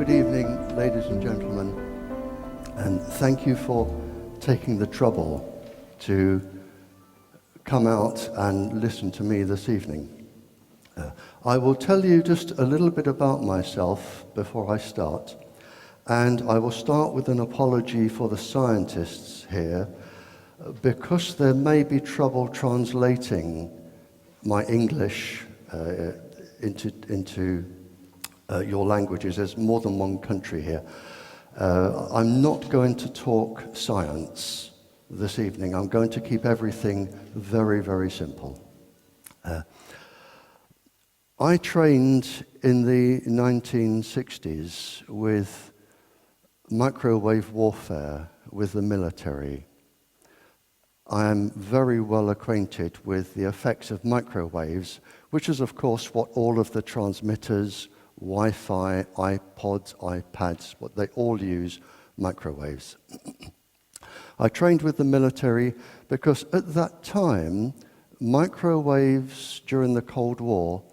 Good evening, ladies and gentlemen, and thank you for taking the trouble to come out and listen to me this evening. I will tell you just a little bit about myself before I start, and I will start with an apology for the scientists here, because there may be trouble translating my English into your languages. There's more than one country here. I'm not going to talk science this evening. I'm going to keep everything very, very simple. I trained in the 1960s with microwave warfare with the military. I am very well acquainted with the effects of microwaves, which is, of course, what all of the transmitters, Wi-Fi, iPods, iPads, what they all use, microwaves. I trained with the military because at that time, microwaves during the Cold War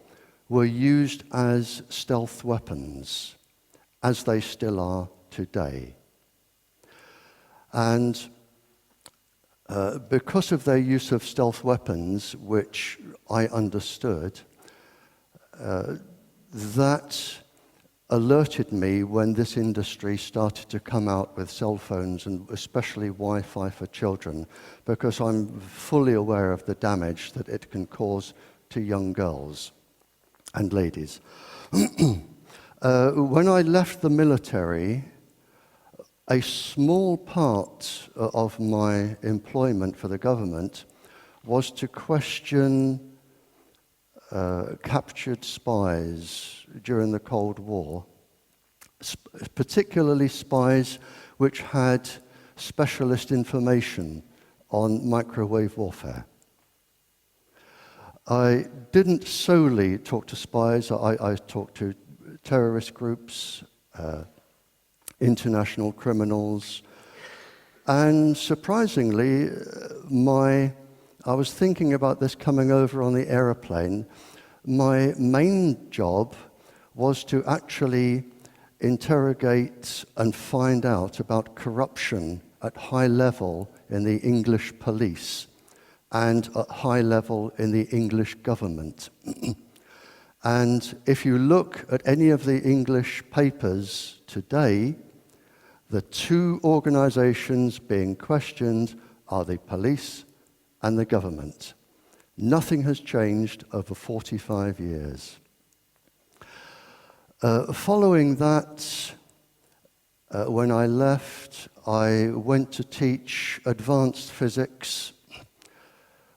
were used as stealth weapons, as they still are today. And because of their use of stealth weapons, which I understood, that alerted me when this industry started to come out with cell phones and especially Wi-Fi for children, because I'm fully aware of the damage that it can cause to young girls and ladies. When I left the military, a small part of my employment for the government was to question captured spies during the Cold War, particularly spies which had specialist information on microwave warfare. I didn't solely talk to spies. I talked to terrorist groups, international criminals, and surprisingly, I was thinking about this coming over on the aeroplane. My main job was to actually interrogate and find out about corruption at high level in the English police and at high level in the English government. And if you look at any of the English papers today, the two organizations being questioned are the police and the government. Nothing has changed over 45 years. Following that, when I left, I went to teach advanced physics,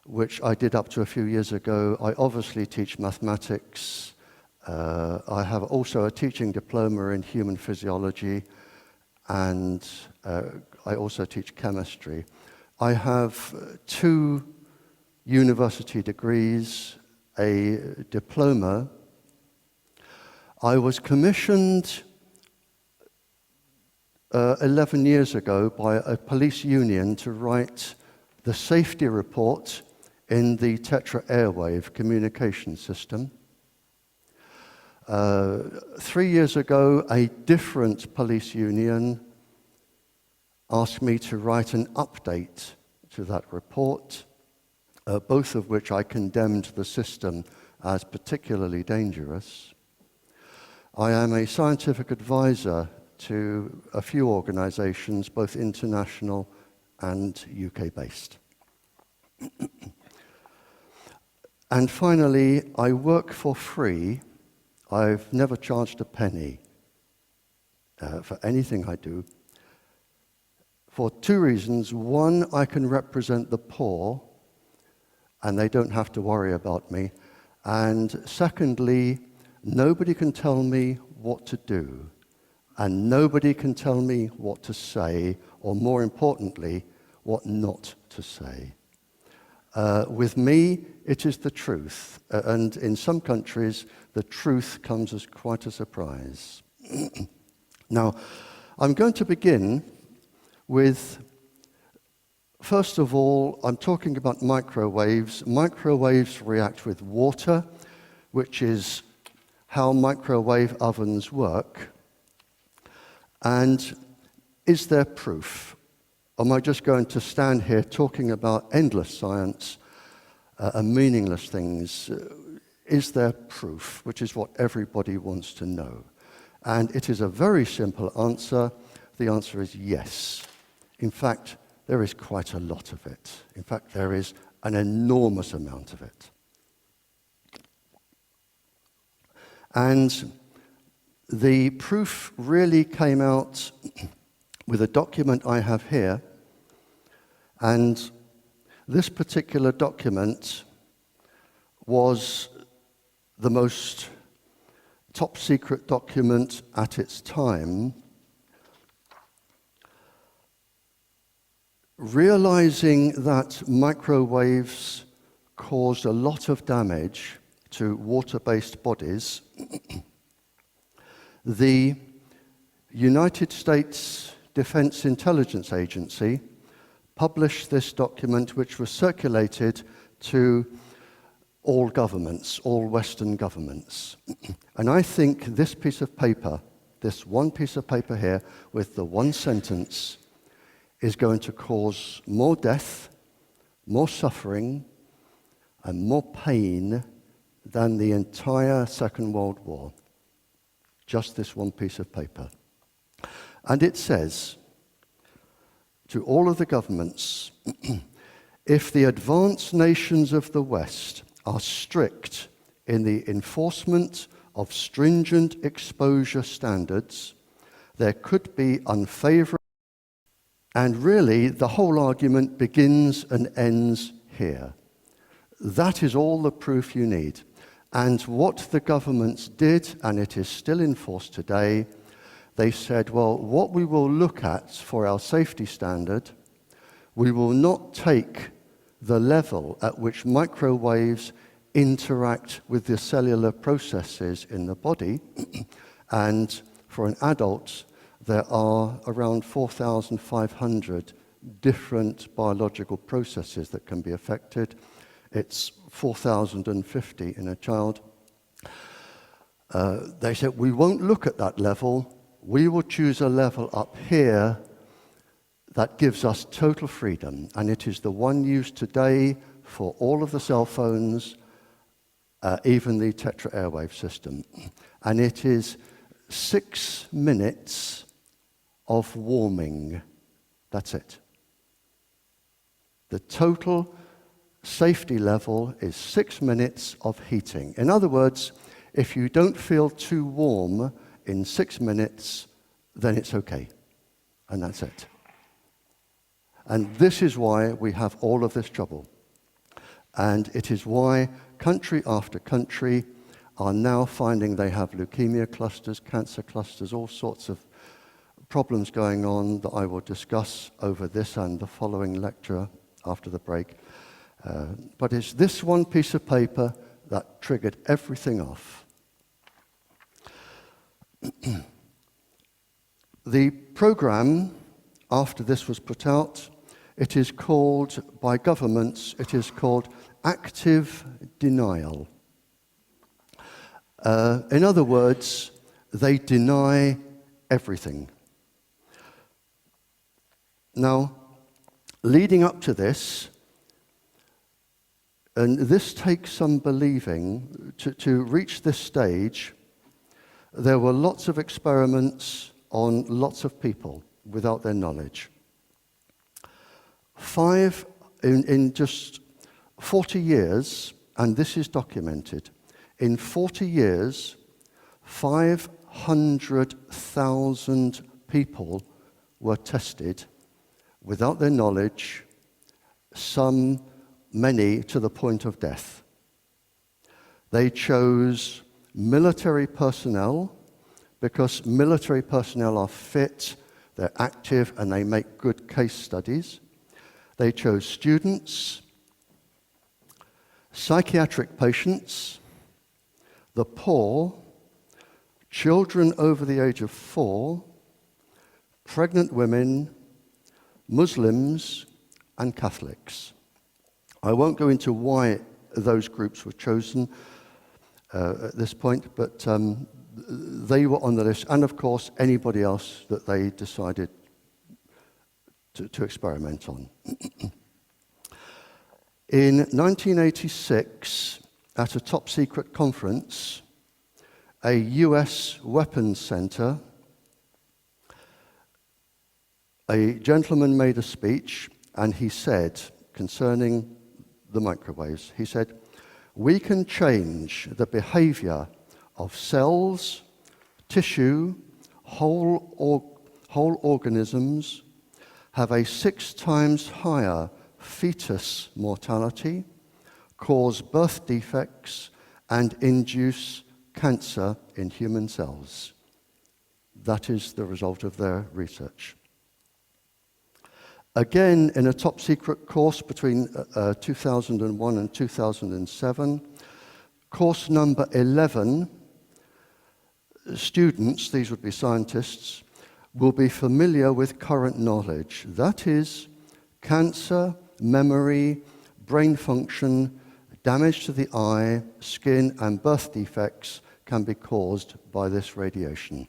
which I did up to a few years ago. I obviously teach mathematics. I have also a teaching diploma in human physiology, and I also teach chemistry. I have 2 university degrees, a diploma. I was commissioned 11 years ago by a police union to write the safety report in the Tetra airwave communication system. 3 years ago, a different police union asked me to write an update to that report, both of which I condemned the system as particularly dangerous. I am a scientific advisor to a few organizations, both international and UK-based. And finally, I work for free. I've never charged a penny for anything I do, for 2 reasons. One, I can represent the poor, and they don't have to worry about me. And secondly, nobody can tell me what to do, and nobody can tell me what to say, or more importantly, what not to say. With me, it is the truth, and in some countries, the truth comes as quite a surprise. Now, I'm going to begin with, first of all, I'm talking about microwaves. Microwaves react with water, which is how microwave ovens work. And is there proof? Am I just going to stand here talking about endless science and meaningless things? Is there proof? Which is what everybody wants to know. And it is a very simple answer. The answer is yes. In fact, there is quite a lot of it. In fact, there is an enormous amount of it. And the proof really came out with a document I have here. And this particular document was the most top secret document at its time. Realizing that microwaves caused a lot of damage to water-based bodies, the United States Defense Intelligence Agency published this document, which was circulated to all governments, all Western governments. And I think this piece of paper, this one piece of paper here with the one sentence, is going to cause more death, more suffering, and more pain than the entire Second World War. Just this one piece of paper. And it says to all of the governments, if the advanced nations of the West are strict in the enforcement of stringent exposure standards, there could be unfavorable. And really, the whole argument begins and ends here. That is all the proof you need. And what the governments did, and it is still in force today, they said, well, what we will look at for our safety standard, we will not take the level at which microwaves interact with the cellular processes in the body. And for an adult, there are around 4,500 different biological processes that can be affected. It's 4,050 in a child. They said, we won't look at that level. We will choose a level up here that gives us total freedom. And it is the one used today for all of the cell phones, even the Tetra airwave system. And it is 6 minutes of warming. That's it. The total safety level is 6 minutes of heating. In other words, if you don't feel too warm in 6 minutes, then it's okay. And that's it. And this is why we have all of this trouble. And it is why country after country are now finding they have leukemia clusters, cancer clusters, all sorts of problems going on that I will discuss over this and the following lecture after the break. But it's this one piece of paper that triggered everything off. The program, after this was put out, it is called, by governments, it is called active denial. In other words, they deny everything. Now, leading up to this, and this takes some believing, to reach this stage, there were lots of experiments on lots of people without their knowledge. In just 40 years, and this is documented, in 40 years, 500,000 people were tested without their knowledge, many to the point of death. They chose military personnel because military personnel are fit, they're active, and they make good case studies. They chose students, psychiatric patients, the poor, children over the age of 4, pregnant women, Muslims, and Catholics. I won't go into why those groups were chosen at this point, but they were on the list, and of course anybody else that they decided to experiment on. In 1986, at a top-secret conference, a US weapons center, a gentleman made a speech, and he said, concerning the microwaves, he said, "We can change the behavior of cells, tissue, whole organisms, have a 6 times higher fetus mortality, cause birth defects, and induce cancer in human cells." That is the result of their research. Again, in a top-secret course between 2001 and 2007, course number 11, students, these would be scientists, will be familiar with current knowledge. That is, cancer, memory, brain function, damage to the eye, skin, and birth defects can be caused by this radiation.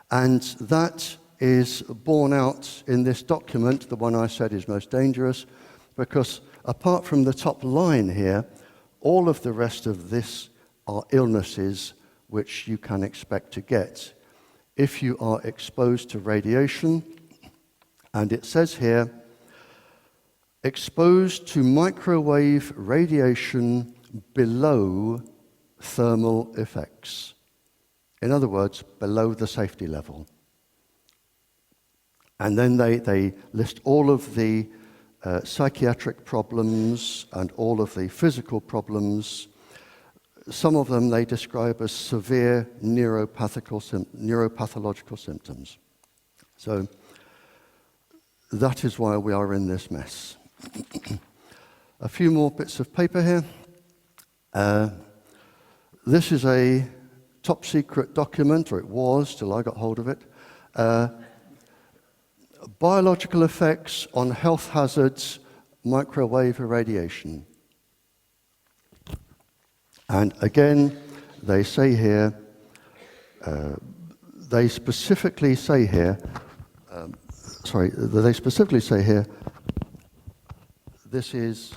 And that is borne out in this document, the one I said is most dangerous, because apart from the top line here, all of the rest of this are illnesses which you can expect to get if you are exposed to radiation. And it says here, exposed to microwave radiation below thermal effects. In other words, below the safety level. And then they list all of the psychiatric problems and all of the physical problems. Some of them they describe as severe neuropathological symptoms. So that is why we are in this mess. A few more bits of paper here. This is a top secret document, or it was till I got hold of it. Biological effects on health hazards, microwave irradiation. And again, they say here, they specifically say here, this is,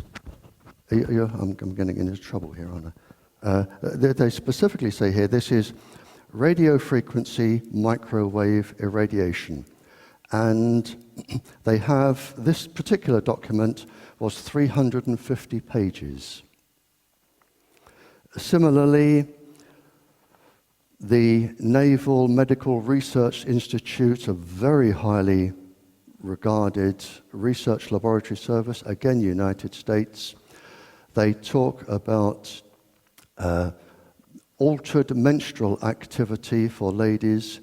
I'm getting into trouble here, aren't I? They specifically say here, this is radio frequency microwave irradiation. And they have, this particular document was 350 pages. Similarly, the Naval Medical Research Institute, a very highly regarded research laboratory service, again, United States, they talk about altered menstrual activity for ladies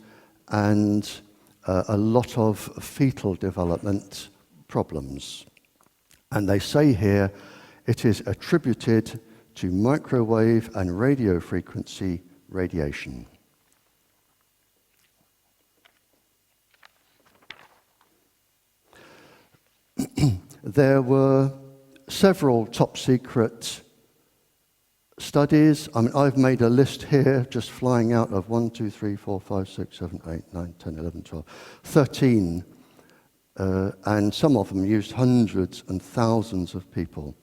and a lot of fetal development problems. And they say here it is attributed to microwave and radio frequency radiation. There were several top secret studies. I mean, I've made a list here, just flying out of 1, 2, 3, 4, 5, 6, 7, 8, 9, 10, 11, 12, 13. And some of them used hundreds and thousands of people.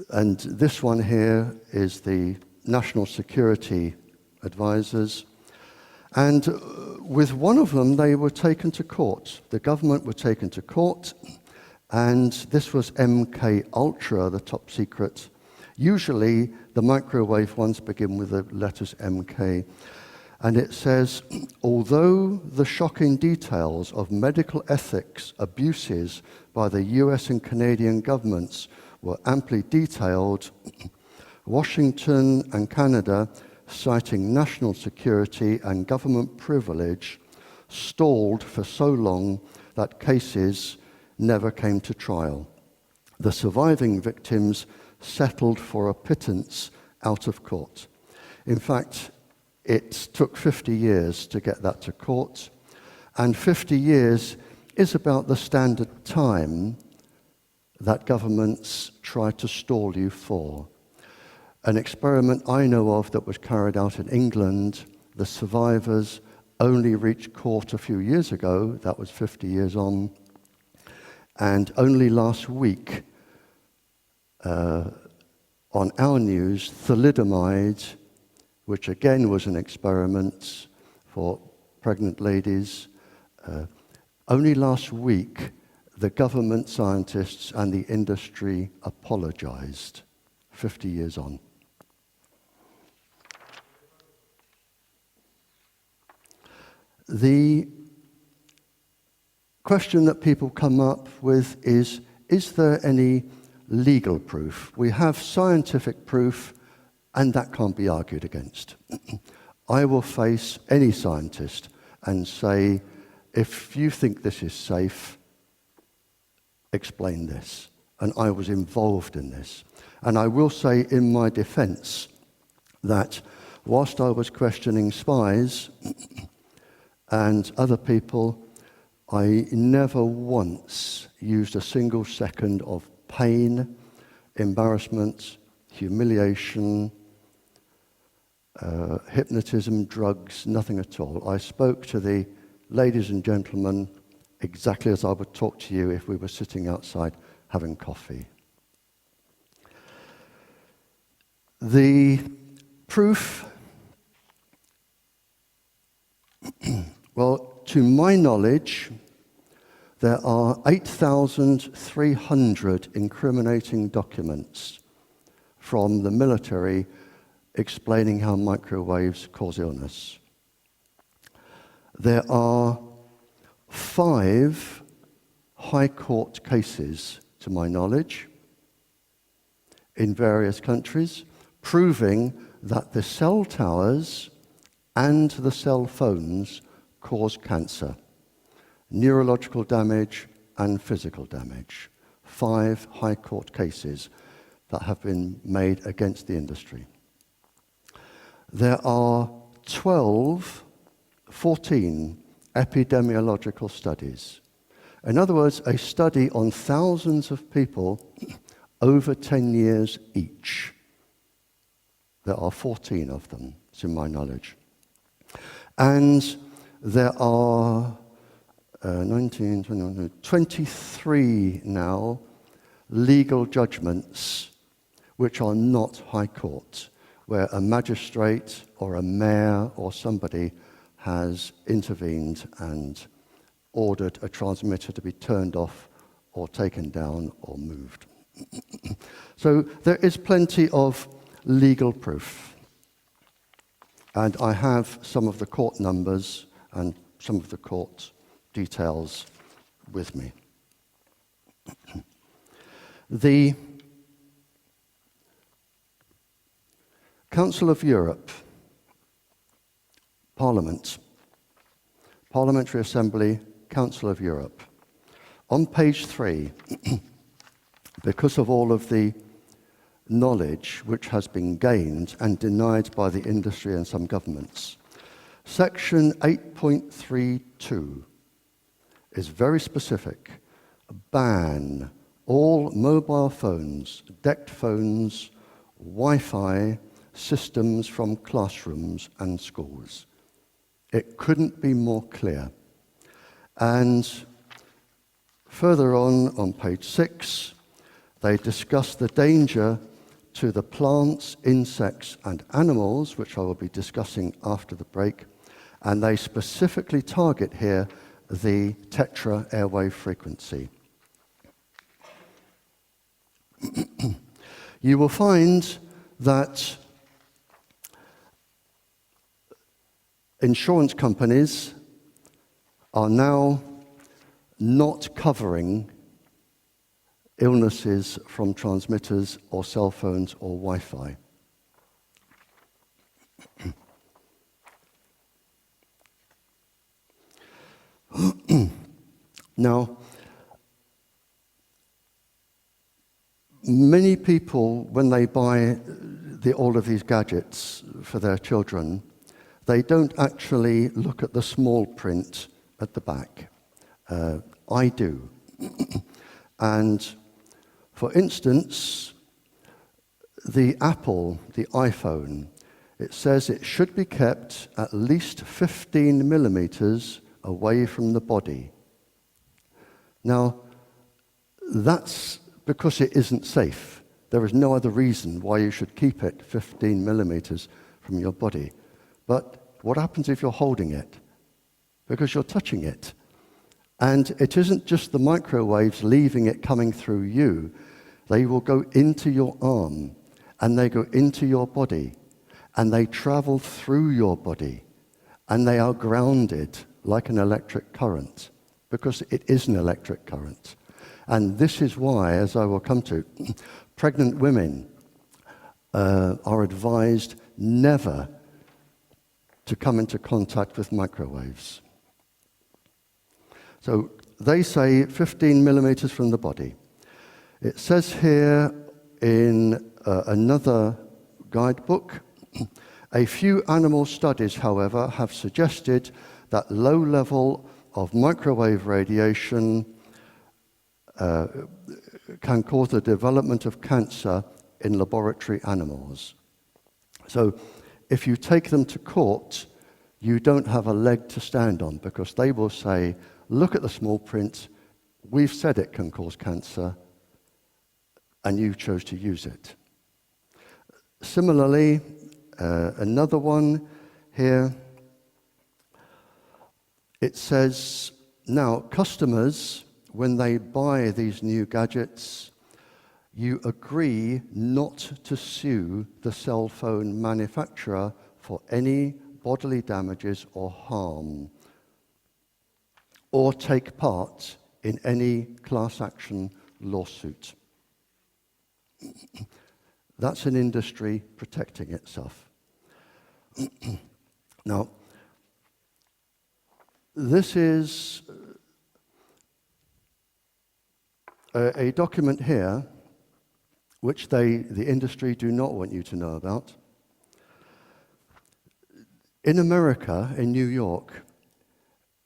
And this one here is the National Security Advisors. And with one of them, they were taken to court. The government were taken to court. And this was MK Ultra, the top secret. Usually, the microwave ones begin with the letters MK. And it says, although the shocking details of medical ethics abuses by the US and Canadian governments were amply detailed, Washington and Canada, citing national security and government privilege, stalled for so long that cases never came to trial. The surviving victims settled for a pittance out of court. In fact, it took 50 years to get that to court, and 50 years is about the standard time that governments try to stall you for. An experiment I know of that was carried out in England, the survivors only reached court a few years ago, that was 50 years on, and only last week, on our news, thalidomide, which again was an experiment for pregnant ladies, only last week the government scientists and the industry apologized, 50 years on. The question that people come up with is there any legal proof? We have scientific proof, and that can't be argued against. I will face any scientist and say, if you think this is safe, explain this. And I was involved in this. And I will say in my defense that whilst I was questioning spies and other people, I never once used a single second of pain, embarrassment, humiliation, hypnotism, drugs, nothing at all. I spoke to the ladies and gentlemen exactly as I would talk to you if we were sitting outside having coffee. The proof, well, to my knowledge, there are 8,300 incriminating documents from the military explaining how microwaves cause illness. There are 5 high court cases, to my knowledge, in various countries, proving that the cell towers and the cell phones cause cancer, neurological damage and physical damage. 5 high court cases that have been made against the industry. There are 14 epidemiological studies. In other words, a study on thousands of people over 10 years each. There are 14 of them, to my knowledge. And there are 23 now legal judgments which are not high court, where a magistrate or a mayor or somebody has intervened and ordered a transmitter to be turned off or taken down or moved. So there is plenty of legal proof. And I have some of the court numbers and some of the court details with me. The Council of Europe, Parliament, Parliamentary Assembly, Council of Europe. On page 3, because of all of the knowledge which has been gained and denied by the industry and some governments, section 8.32 is very specific. Ban all mobile phones, decked phones, Wi-Fi systems from classrooms and schools. It couldn't be more clear. And further on page 6, they discuss the danger to the plants, insects, and animals, which I will be discussing after the break, and they specifically target here the Tetra airwave frequency. You will find that insurance companies are now not covering illnesses from transmitters or cell phones or Wi-Fi. Now, many people, when they buy all of these gadgets for their children, they don't actually look at the small print at the back. I do. And for instance, the Apple, the iPhone, it says it should be kept at least 15 millimeters away from the body. Now, that's because it isn't safe. There is no other reason why you should keep it 15 millimeters from your body. But what happens if you're holding it? Because you're touching it. And it isn't just the microwaves leaving it coming through you. They will go into your arm, and they go into your body, and they travel through your body, and they are grounded like an electric current, because it is an electric current. And this is why, as I will come to, pregnant women are advised never to come into contact with microwaves. So they say 15 millimeters from the body. It says here in another guidebook, a few animal studies, however, have suggested that low level of microwave radiation can cause the development of cancer in laboratory animals. So if you take them to court, you don't have a leg to stand on, because they will say, look at the small print, we've said it can cause cancer, and you chose to use it. Similarly, another one here, it says, now customers, when they buy these new gadgets, you agree not to sue the cell phone manufacturer for any bodily damages or harm, or take part in any class action lawsuit. That's an industry protecting itself. Now, this is a document here which the industry do not want you to know about. In America, in New York,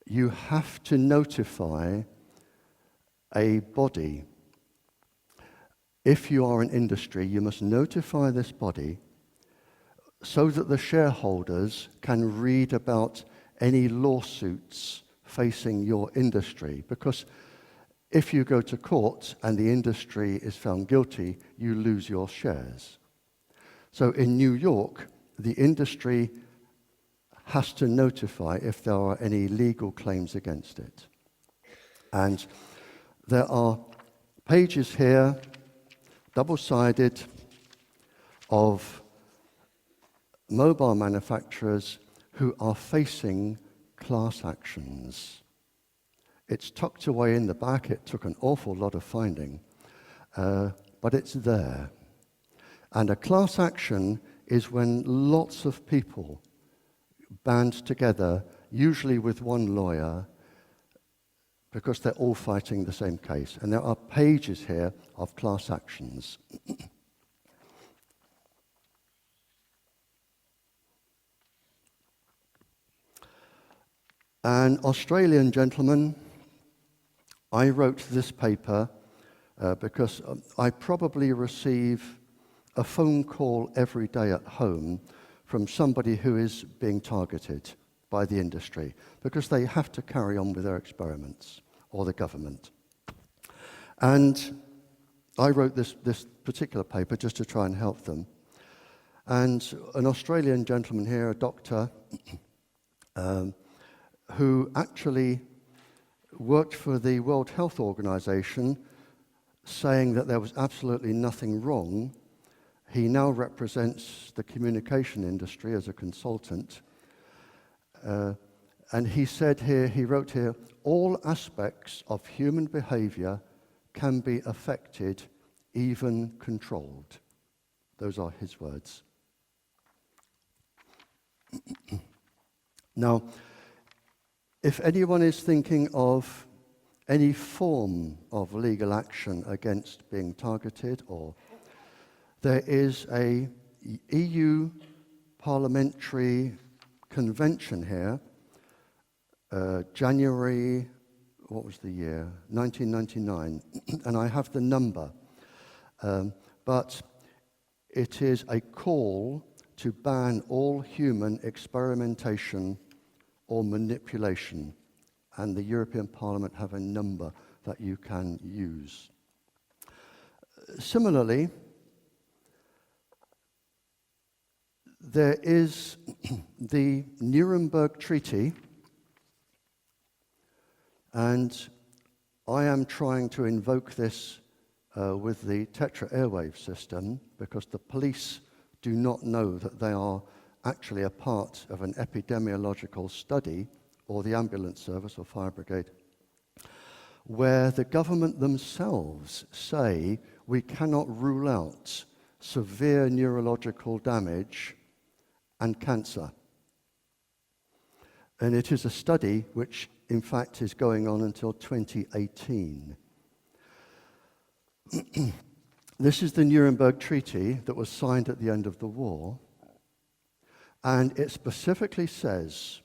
you have to notify a body. If you are an industry, you must notify this body so that the shareholders can read about any lawsuits facing your industry. Because if you go to court and the industry is found guilty, you lose your shares. So in New York, the industry has to notify if there are any legal claims against it. And there are pages here, double-sided, of mobile manufacturers who are facing class actions. It's tucked away in the back. It took an awful lot of finding, but it's there. And a class action is when lots of people band together, usually with one lawyer, because they're all fighting the same case. And there are pages here of class actions. An Australian gentleman, I wrote this paper because I probably receive a phone call every day at home from somebody who is being targeted by the industry because they have to carry on with their experiments, or the government. And I wrote this particular paper just to try and help them. And an Australian gentleman here, a doctor, who actually worked for the World Health Organization, saying that there was absolutely nothing wrong. He now represents the communication industry as a consultant. And he said here, he wrote here, all aspects of human behavior can be affected, even controlled. Those are his words. Now, if anyone is thinking of any form of legal action against being targeted, or there is a EU parliamentary convention here, January, what was the year? 1999, and I have the number. But It is a call to ban all human experimentation or manipulation, and the European Parliament have a number that you can use. Similarly, there is the Nuremberg Treaty, and I am trying to invoke this with the Tetra airwave system because the police do not know that they are actually a part of an epidemiological study, or the ambulance service or fire brigade, where the government themselves say we cannot rule out severe neurological damage and cancer. And it is a study which, in fact, is going on until 2018. This is the Nuremberg Treaty that was signed at the end of the war, and it specifically says,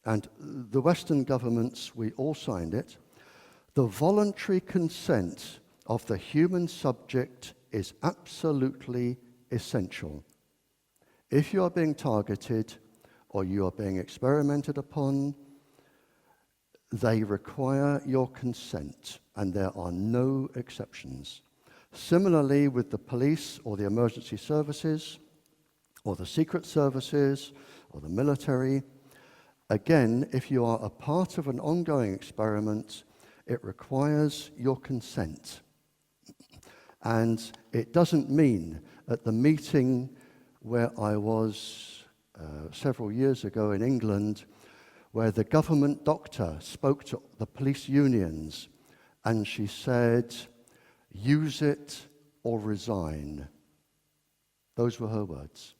and the Western governments, we all signed it, the voluntary consent of the human subject is absolutely essential. If you are being targeted or you are being experimented upon, they require your consent, and there are no exceptions. Similarly, with the police or the emergency services or the secret services or the military, again, if you are a part of an ongoing experiment, it requires your consent. And it doesn't mean at the meeting where I was several years ago in England, where the government doctor spoke to the police unions, and she said, use it or resign. Those were her words.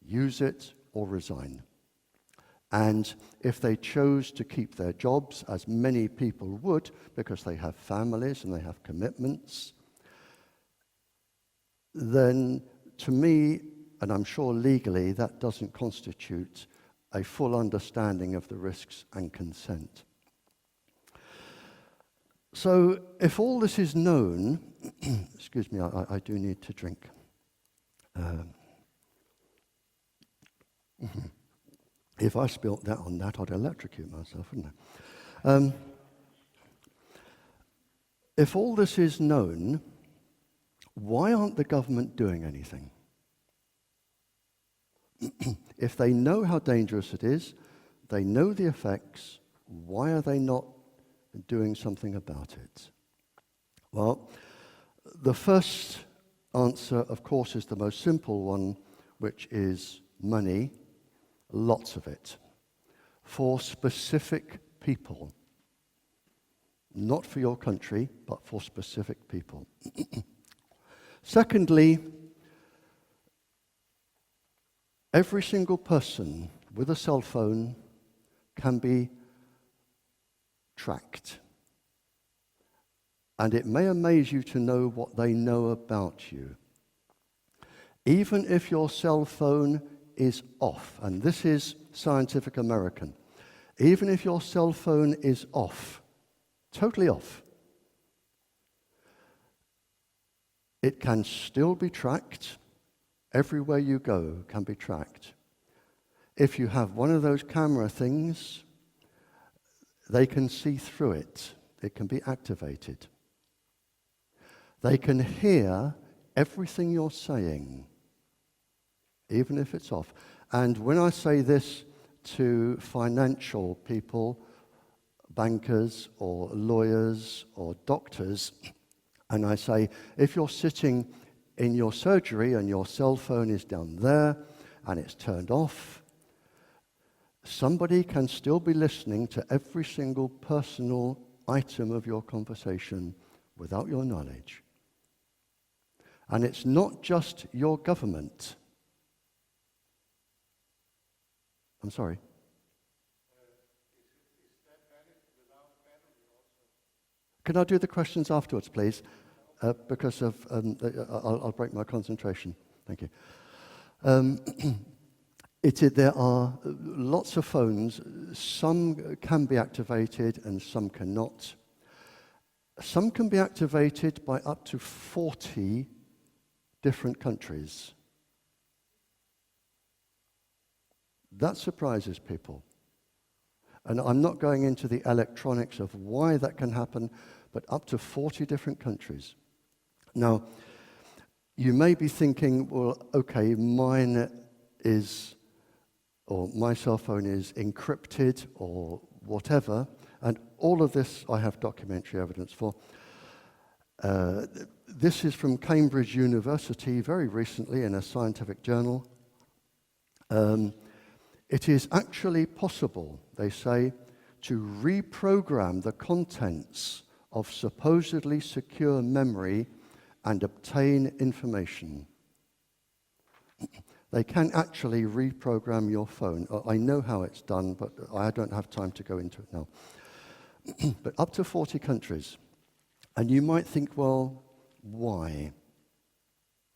Use it or resign. And if they chose to keep their jobs, as many people would, because they have families and they have commitments, then to me, and I'm sure legally, that doesn't constitute a full understanding of the risks and consent. So if all this is known, excuse me, I do need to drink. If I spilt that on that, I'd electrocute myself, wouldn't I? If all this is known, why aren't the government doing anything? If they know how dangerous it is, they know the effects, why are they not doing something about it? Well, the first answer, of course, is the most simple one, which is money, lots of it, for specific people. Not for your country, but for specific people. Secondly, every single person with a cell phone can be tracked. And it may amaze you to know what they know about you. Even if your cell phone is off, and this is Scientific American, even if your cell phone is off, totally off, it can still be tracked. Everywhere you go can be tracked. If you have one of those camera things, they can see through it. It can be activated. They can hear everything you're saying, even if it's off. And when I say this to financial people, bankers or lawyers or doctors, and I say, if you're sitting in your surgery and your cell phone is down there and it's turned off, somebody can still be listening to every single personal item of your conversation without your knowledge. And it's not just your government. I'm sorry. Is that valid without battery also? Can I do the questions afterwards, please? Because of I'll break my concentration. Thank you. There are lots of phones. Some can be activated and some cannot. Some can be activated by up to 40 different countries. That surprises people. And I'm not going into the electronics of why that can happen, but up to 40 different countries. Now, you may be thinking, well, okay, mine is, or my cell phone is encrypted or whatever, and all of this I have documentary evidence for. This is from Cambridge University very recently in a scientific journal. It is actually possible, they say, to reprogram the contents of supposedly secure memory and obtain information. They can actually reprogram your phone. I know how it's done, but I don't have time to go into it now. But up to 40 countries. And you might think, well, why?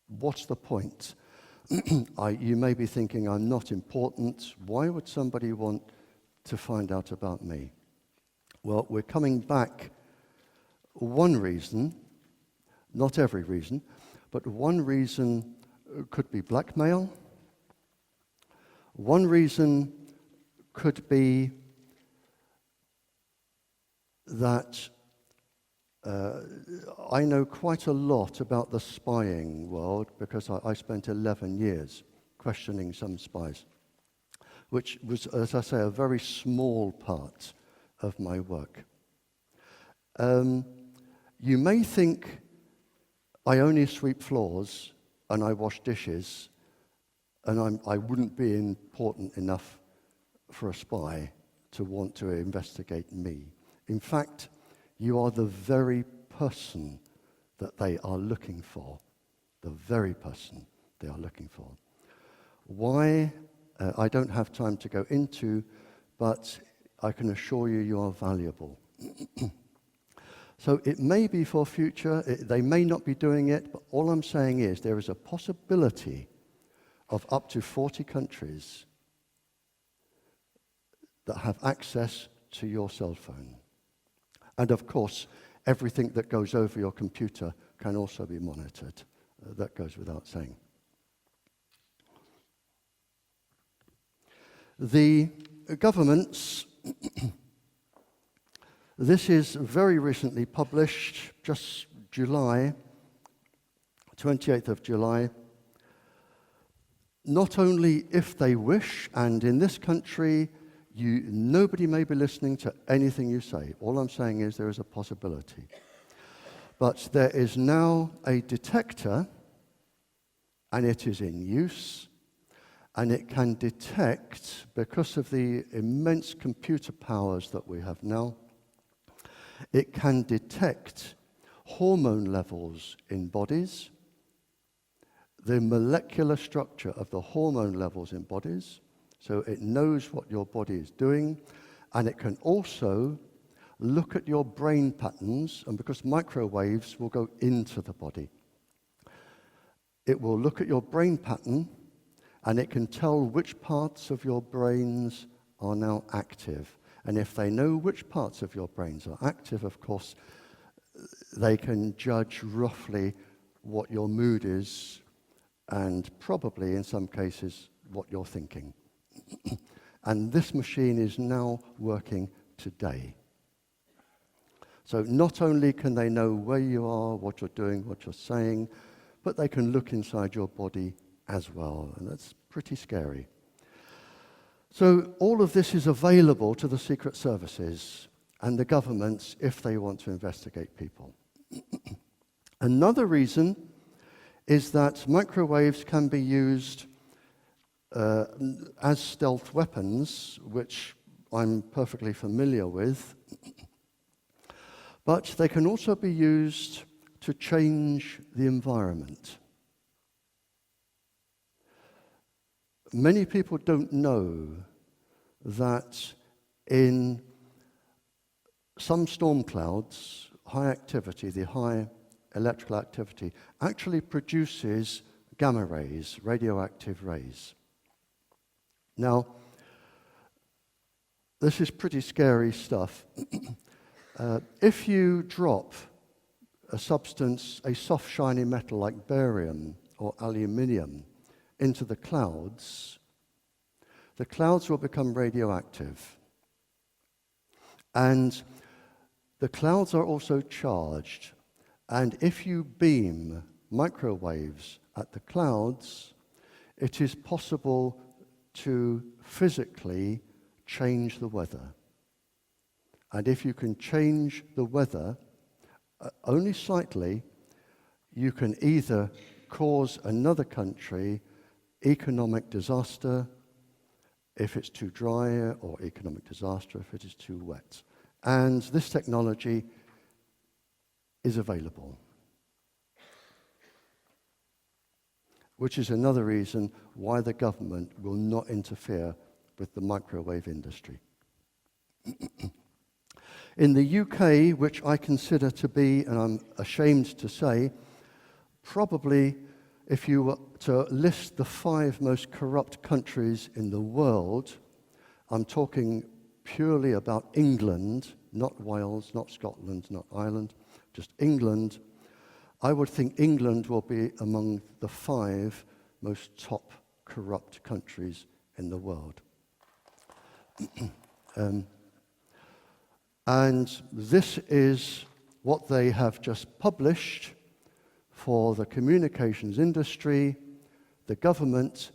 What's the point? You may be thinking, I'm not important. Why would somebody want to find out about me? Well, we're coming back. One reason, not every reason, but one reason could be blackmail. One reason could be that I know quite a lot about the spying world because I spent 11 years questioning some spies, which was, as I say, a very small part of my work. You may think I only sweep floors and I wash dishes and I wouldn't be important enough for a spy to want to investigate me. In fact, you are the very person that they are looking for. The very person they are looking for. Why? I don't have time to go into, but I can assure you you are valuable. So it may be for future, they may not be doing it, but all I'm saying is there is a possibility of up to 40 countries that have access to your cell phone. And of course, everything that goes over your computer can also be monitored. That goes without saying. The governments, this is very recently published, just July, 28th of July. Not only if they wish, and in this country, nobody may be listening to anything you say. All I'm saying is there is a possibility. But there is now a detector, and it is in use, and it can detect, because of the immense computer powers that we have now, it can detect hormone levels in bodies, the molecular structure of the hormone levels in bodies, so it knows what your body is doing, and it can also look at your brain patterns, and because microwaves will go into the body, it will look at your brain pattern, and it can tell which parts of your brains are now active. And if they know which parts of your brains are active, of course, they can judge roughly what your mood is, and probably in some cases what you're thinking. And this machine is now working today. So not only can they know where you are, what you're doing, what you're saying, but they can look inside your body as well, and that's pretty scary. So all of this is available to the secret services and the governments if they want to investigate people. Another reason is that microwaves can be used as stealth weapons, which I'm perfectly familiar with, but they can also be used to change the environment. Many people don't know that in some storm clouds, high activity, the high electrical activity, actually produces gamma rays, radioactive rays. Now, this is pretty scary stuff. If you drop a substance, a soft, shiny metal like barium, or aluminium into the clouds will become radioactive. And the clouds are also charged. And if you beam microwaves at the clouds, it is possible to physically change the weather. And if you can change the weather only slightly, you can either cause another country economic disaster if it's too dry, or economic disaster if it is too wet. And this technology is available, which is another reason why the government will not interfere with the microwave industry. In the UK, which I consider to be, and I'm ashamed to say, probably if you were to list the 5 most corrupt countries in the world, I'm talking purely about England, not Wales, not Scotland, not Ireland, just England. I would think England will be among the 5 most top corrupt countries in the world. And this is what they have just published for the communications industry, the government.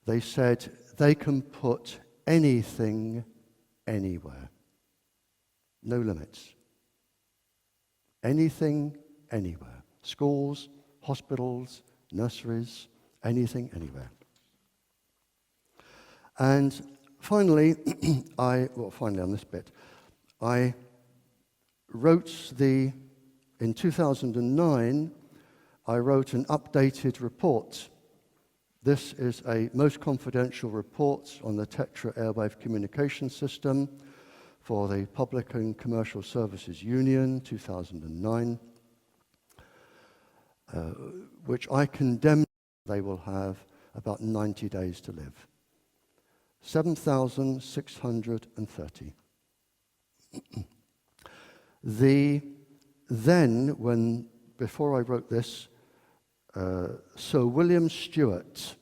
They said they can put anything anywhere. No limits. Anything, anywhere. Schools, hospitals, nurseries, anything, anywhere. And finally, finally on this bit, I wrote in 2009, I wrote an updated report. This is a most confidential report on the Tetra airwave communication system for the Public and Commercial Services Union, 2009, which I condemn. They will have about 90 days to live. 7,630. Before I wrote this, Sir William Stewart,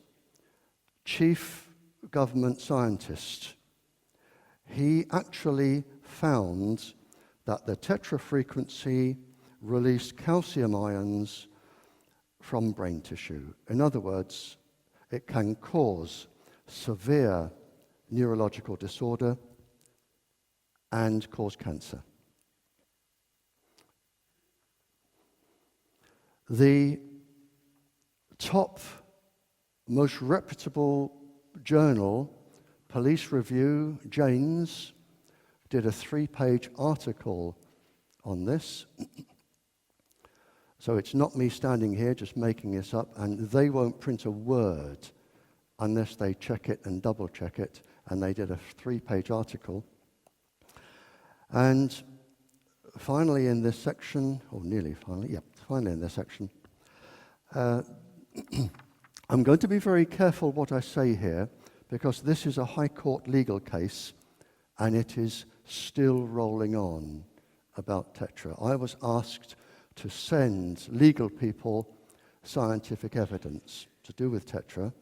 chief government scientist, he actually found that the Tetra frequency released calcium ions from brain tissue. In other words, it can cause severe neurological disorder and cause cancer. The top, most reputable journal, Police Review, Janes, did a 3-page article on this. So it's not me standing here just making this up, and they won't print a word unless they check it and double check it, and they did a 3-page article. And finally in this section, or nearly finally, finally in this section, I'm going to be very careful what I say here, because this is a High Court legal case, and it is still rolling on about Tetra. I was asked to send legal people scientific evidence to do with Tetra.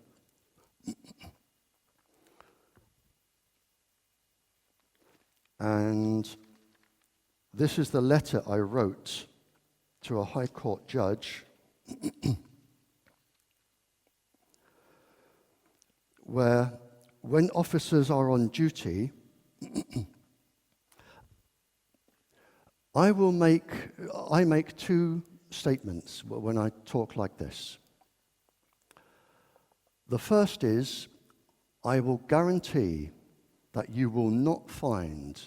And this is the letter I wrote to a High Court judge where, when officers are on duty, I make 2 statements when I talk like this. The first is, I will guarantee that you will not find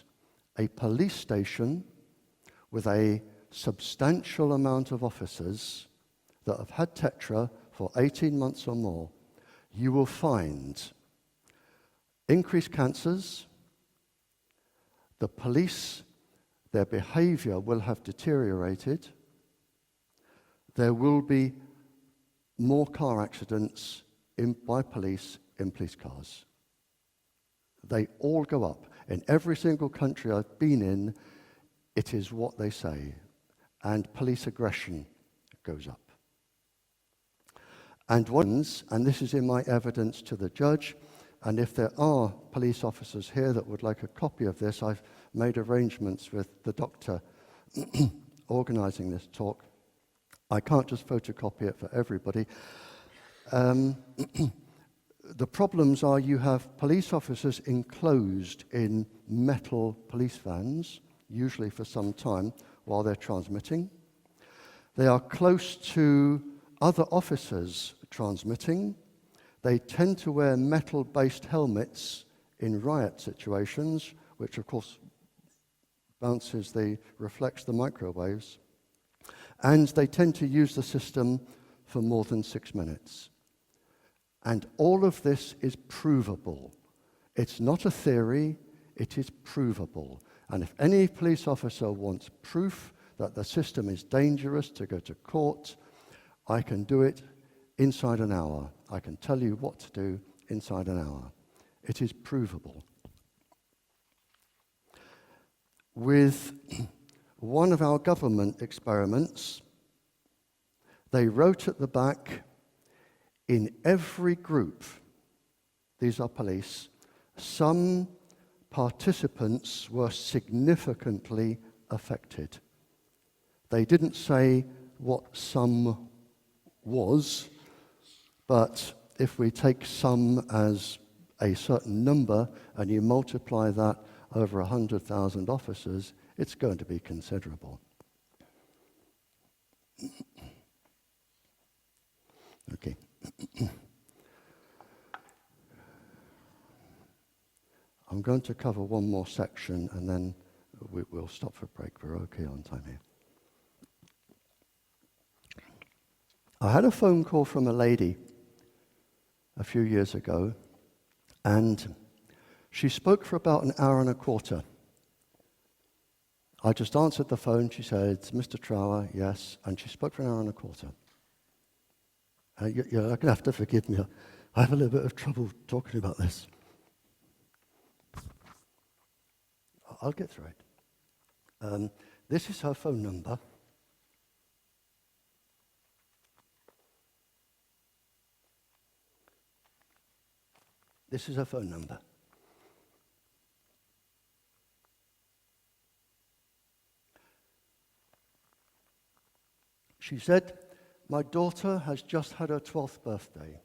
a police station with a substantial amount of officers that have had Tetra for 18 months or more. You will find increased cancers. The police, their behavior will have deteriorated. There will be more car accidents by police in police cars. They all go up. In every single country I've been in, it is what they say. And police aggression goes up. And this is in my evidence to the judge, and if there are police officers here that would like a copy of this, I've made arrangements with the doctor organizing this talk. I can't just photocopy it for everybody. The problems are you have police officers enclosed in metal police vans, usually for some time, while they're transmitting. They are close to other officers transmitting. They tend to wear metal-based helmets in riot situations, which of course reflects the microwaves. And they tend to use the system for more than 6 minutes. And all of this is provable. It's not a theory, it is provable. And if any police officer wants proof that the system is dangerous to go to court, I can do it inside an hour. I can tell you what to do inside an hour. It is provable. With one of our government experiments, they wrote at the back, in every group, these are police, some participants were significantly affected. They didn't say what some was, but if we take some as a certain number and you multiply that over 100,000 officers, it's going to be considerable. Okay. I'm going to cover one more section and then we'll stop for break. We're okay on time here. I had a phone call from a lady a few years ago, and she spoke for about an hour and a quarter. I just answered the phone. She said, "Mr. Trower, yes," and she spoke for an hour and a quarter. You're going to have to forgive me. I have a little bit of trouble talking about this. I'll get through it. This is her phone number. This is her phone number. She said, "My daughter has just had her 12th birthday.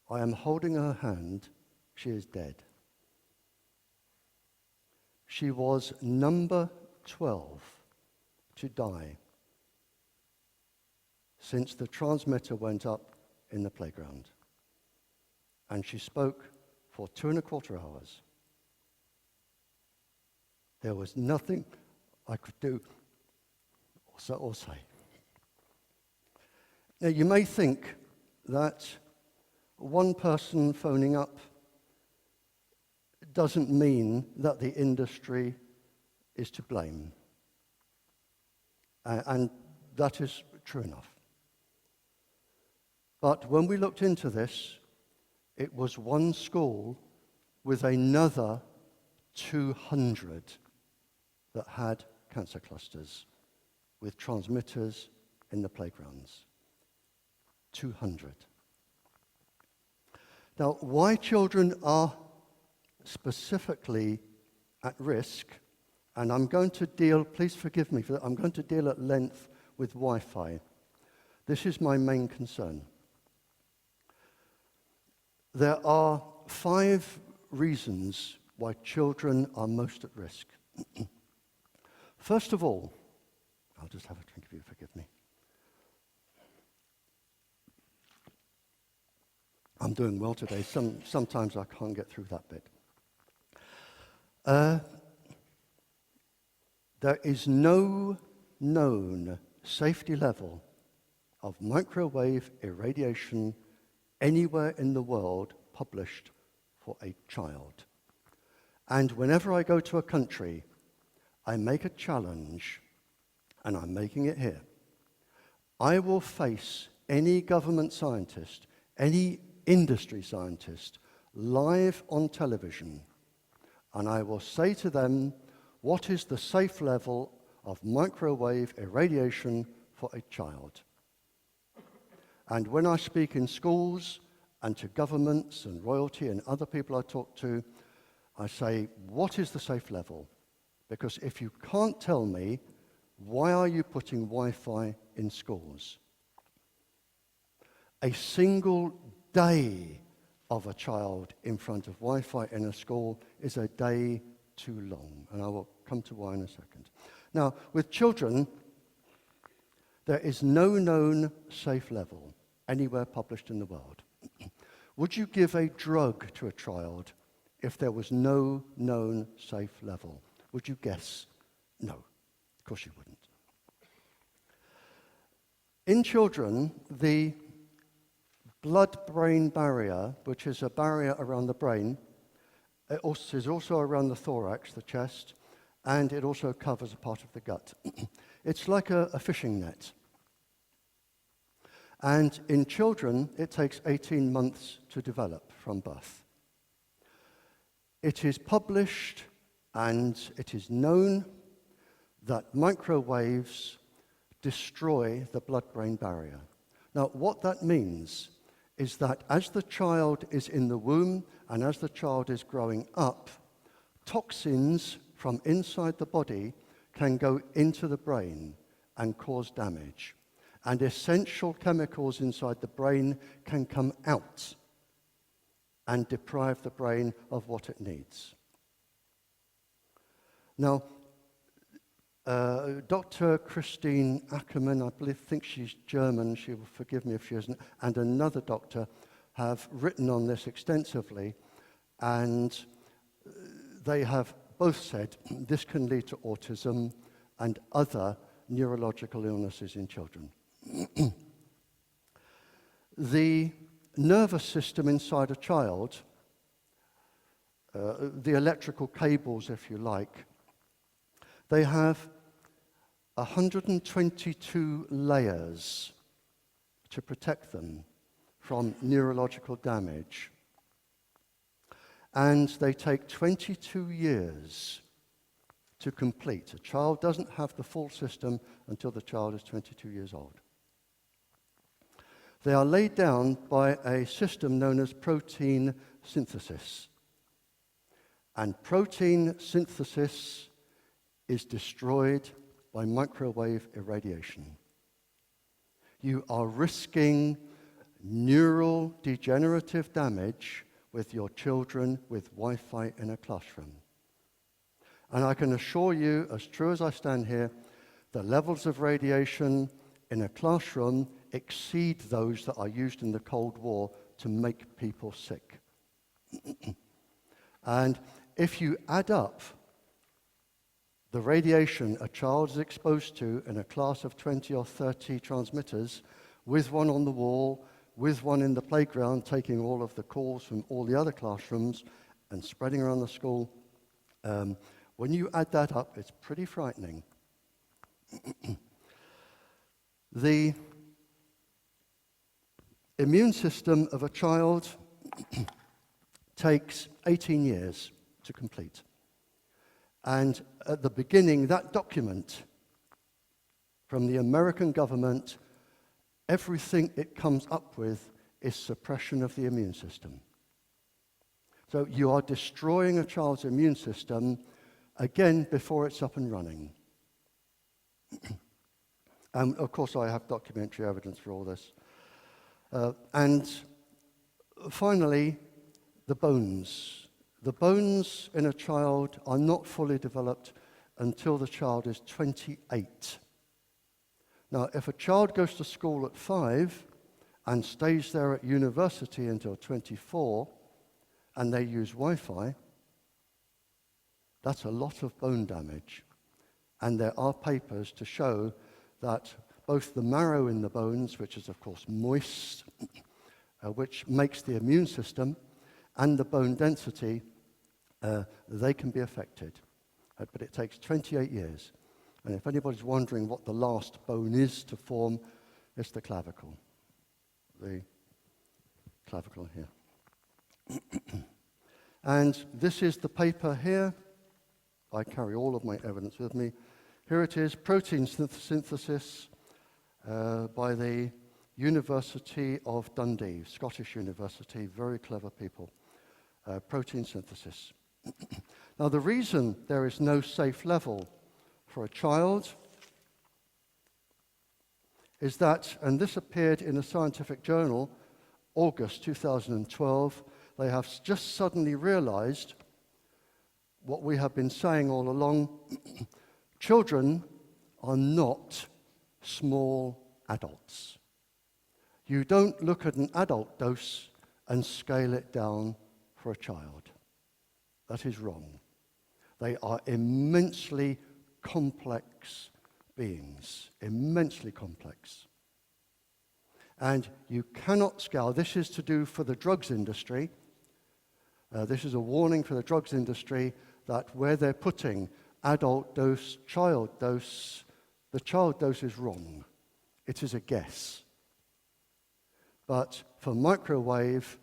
I am holding her hand. She is dead. She was number 12 to die since the transmitter went up in the playground. And she spoke for 2.25 hours. There was nothing I could do or say." Now, you may think that one person phoning up doesn't mean that the industry is to blame. And that is true enough. But when we looked into this, it was one school with another 200 that had cancer clusters with transmitters in the playgrounds. 200. Now, why children are specifically at risk, and I'm going to deal, please forgive me for that, I'm going to deal at length with Wi-Fi. This is my main concern. There are 5 reasons why children are most at risk. First of all, I'll just have a drink if you forgive me. I'm doing well today. Sometimes I can't get through that bit. There is no known safety level of microwave irradiation anywhere in the world published for a child. And whenever I go to a country, I make a challenge, and I'm making it here. I will face any government scientist, any industry scientist, live on television, and I will say to them, what is the safe level of microwave irradiation for a child? And when I speak in schools and to governments and royalty and other people I talk to, I say, what is the safe level? Because if you can't tell me, why are you putting Wi-Fi in schools? A single day of a child in front of Wi-Fi in a school is a day too long. And I will come to why in a second. Now, with children, there is no known safe level anywhere published in the world. Would you give a drug to a child if there was no known safe level? Would you guess? No, of course you wouldn't. In children, the blood-brain barrier, which is a barrier around the brain, is also around the thorax, the chest, and it also covers a part of the gut. It's like a fishing net. And in children, it takes 18 months to develop from birth. It is published and it is known that microwaves destroy the blood-brain barrier. Now, what that means is that as the child is in the womb and as the child is growing up, toxins from inside the body can go into the brain and cause damage. And essential chemicals inside the brain can come out and deprive the brain of what it needs. Now, Dr. Christine Ackermann, I think she's German, she will forgive me if she isn't, and another doctor have written on this extensively, and they have both said this can lead to autism and other neurological illnesses in children. The nervous system inside a child, the electrical cables, if you like, they have 122 layers to protect them from neurological damage. And they take 22 years to complete. A child doesn't have the full system until the child is 22 years old. They are laid down by a system known as protein synthesis. And protein synthesis is destroyed by microwave irradiation. You are risking neural degenerative damage with your children with Wi-Fi in a classroom. And I can assure you, as true as I stand here, the levels of radiation in a classroom exceed those that are used in the Cold War to make people sick. And if you add up the radiation a child is exposed to in a class of 20 or 30 transmitters, with one on the wall, with one in the playground, taking all of the calls from all the other classrooms and spreading around the school, when you add that up, it's pretty frightening. The immune system of a child takes 18 years to complete. And at the beginning, that document from the American government, everything it comes up with is suppression of the immune system. So you are destroying a child's immune system, again, before it's up and running. And of course, I have documentary evidence for all this. And finally, the bones. The bones in a child are not fully developed until the child is 28. Now, if a child goes to school at 5 and stays there at university until 24, and they use Wi-Fi, that's a lot of bone damage. And there are papers to show that both the marrow in the bones, which is of course moist, which makes the immune system, and the bone density, they can be affected. But it takes 28 years. And if anybody's wondering what the last bone is to form, it's the clavicle. The clavicle here. And this is the paper here. I carry all of my evidence with me. Here it is, protein synthesis by the University of Dundee, Scottish University, very clever people, protein synthesis. Now, the reason there is no safe level for a child is that, and this appeared in a scientific journal, August 2012, they have just suddenly realized what we have been saying all along. Children are not small adults. You don't look at an adult dose and scale it down for a child. That is wrong. They are immensely complex beings, immensely complex. And you cannot scale. This is to do for the drugs industry. This is a warning for the drugs industry that where they're putting adult dose, child dose, the child dose is wrong. It is a guess. But for microwave,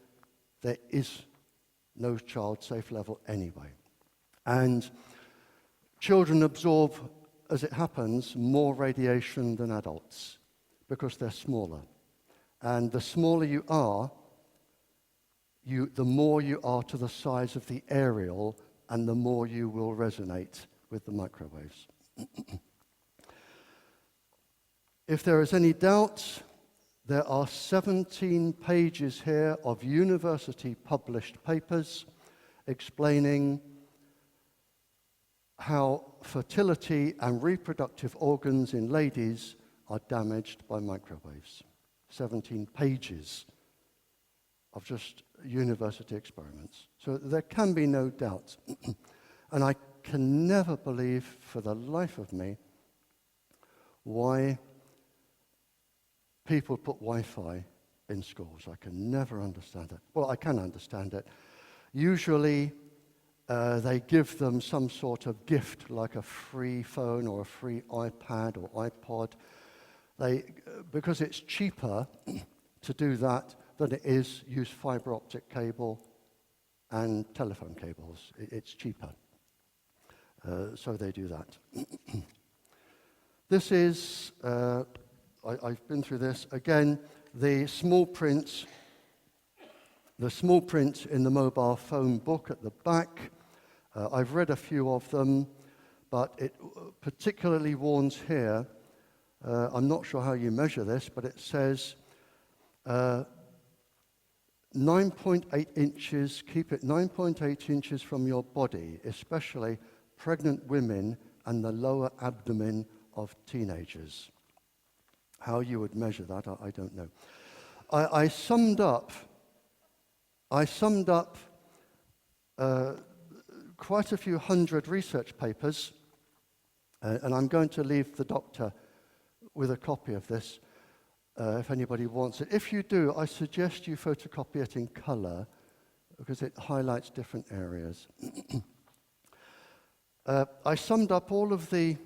there is no child safe level anyway. And children absorb, as it happens, more radiation than adults because they're smaller. And the smaller you are, the more you are to the size of the aerial, and the more you will resonate with the microwaves. If there is any doubt, there are 17 pages here of university-published papers explaining how fertility and reproductive organs in ladies are damaged by microwaves. 17 pages of just university experiments. So there can be no doubt. And I can never believe for the life of me why people put Wi-Fi in schools. I can never understand it. Well, I can understand it. Usually they give them some sort of gift like a free phone or a free iPad or iPod. Because it's cheaper to do that than it is use fiber optic cable and telephone cables. It's cheaper. So they do that. This is, I've been through this. Again, the small print in the mobile phone book at the back. I've read a few of them, but it particularly warns here, I'm not sure how you measure this, but it says 9.8 inches, keep it 9.8 inches from your body, especially pregnant women and the lower abdomen of teenagers. How you would measure that, I don't know. I summed up quite a few hundred research papers, and I'm going to leave the doctor with a copy of this if anybody wants it. If you do, I suggest you photocopy it in color because it highlights different areas. I summed up all of the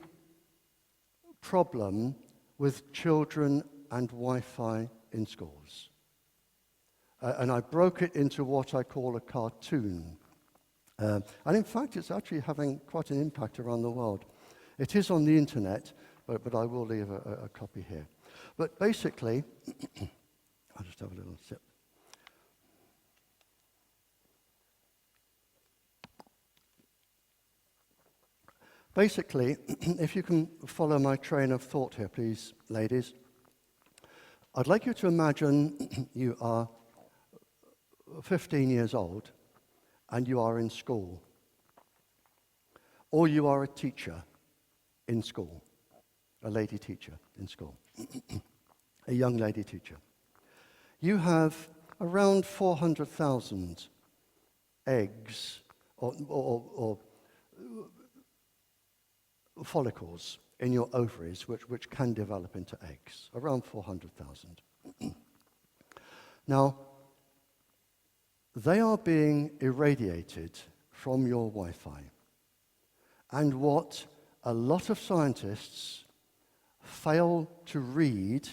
problem with children and Wi-Fi in schools. And I broke it into what I call a cartoon. And in fact, it's actually having quite an impact around the world. It is on the internet, but I will leave a copy here. But basically, I'll just have a little sip. Basically, if you can follow my train of thought here, please, ladies, I'd like you to imagine you are 15 years old and you are in school, or you are a teacher in school, a lady teacher in school, a young lady teacher. You have around 400,000 eggs or follicles in your ovaries which can develop into eggs, around 400,000. Now, they are being irradiated from your Wi-Fi. And what a lot of scientists fail to read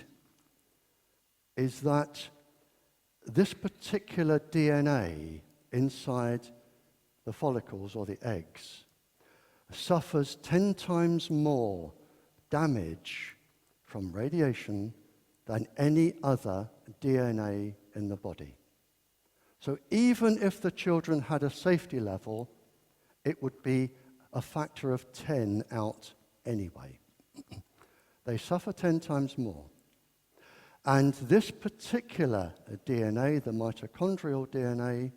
is that this particular DNA inside the follicles or the eggs suffers 10 times more damage from radiation than any other DNA in the body. So even if the children had a safety level, it would be a factor of 10 out anyway. They suffer 10 times more. And this particular DNA, the mitochondrial DNA,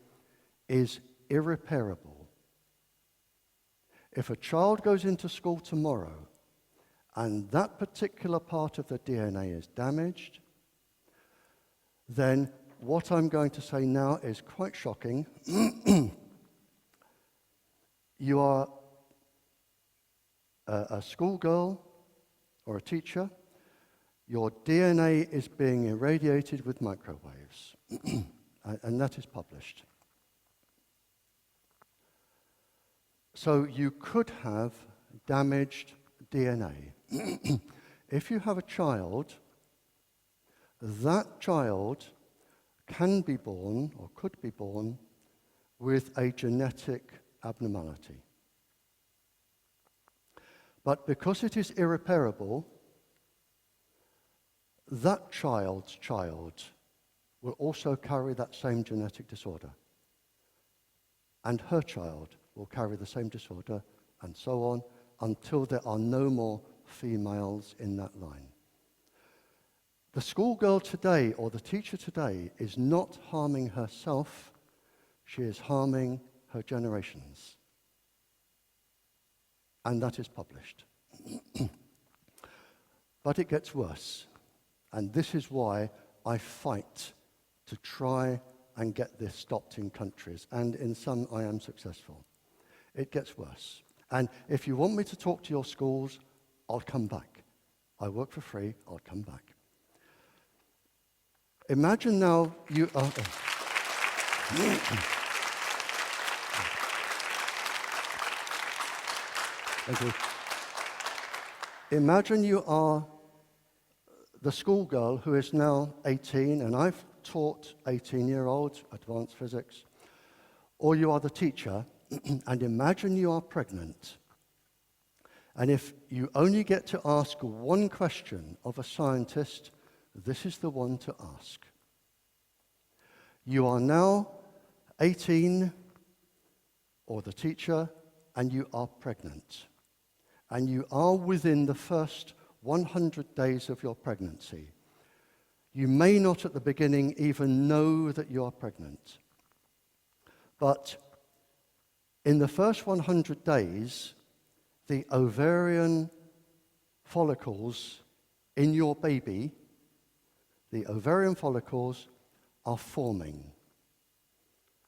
is irreparable. If a child goes into school tomorrow and that particular part of the DNA is damaged, then what I'm going to say now is quite shocking. You are a schoolgirl or a teacher. Your DNA is being irradiated with microwaves, and that is published. So you could have damaged DNA. If you have a child, that child can be born or could be born with a genetic abnormality. But because it is irreparable, that child's child will also carry that same genetic disorder. And her child will carry the same disorder, and so on, until there are no more females in that line. The schoolgirl today, or the teacher today, is not harming herself, she is harming her generations. And that is published. But it gets worse. And this is why I fight to try and get this stopped in countries. And in some, I am successful. It gets worse. And if you want me to talk to your schools, I'll come back. I work for free, I'll come back. Imagine now you are... Thank you. Imagine you are the schoolgirl who is now 18, and I've taught 18-year-olds advanced physics, or you are the teacher, and imagine you are pregnant. And if you only get to ask one question of a scientist, this is the one to ask. You are now 18, or the teacher, and you are pregnant. And you are within the first 100 days of your pregnancy. You may not at the beginning even know that you are pregnant. But in the first 100 days, the ovarian follicles in your baby, the ovarian follicles are forming.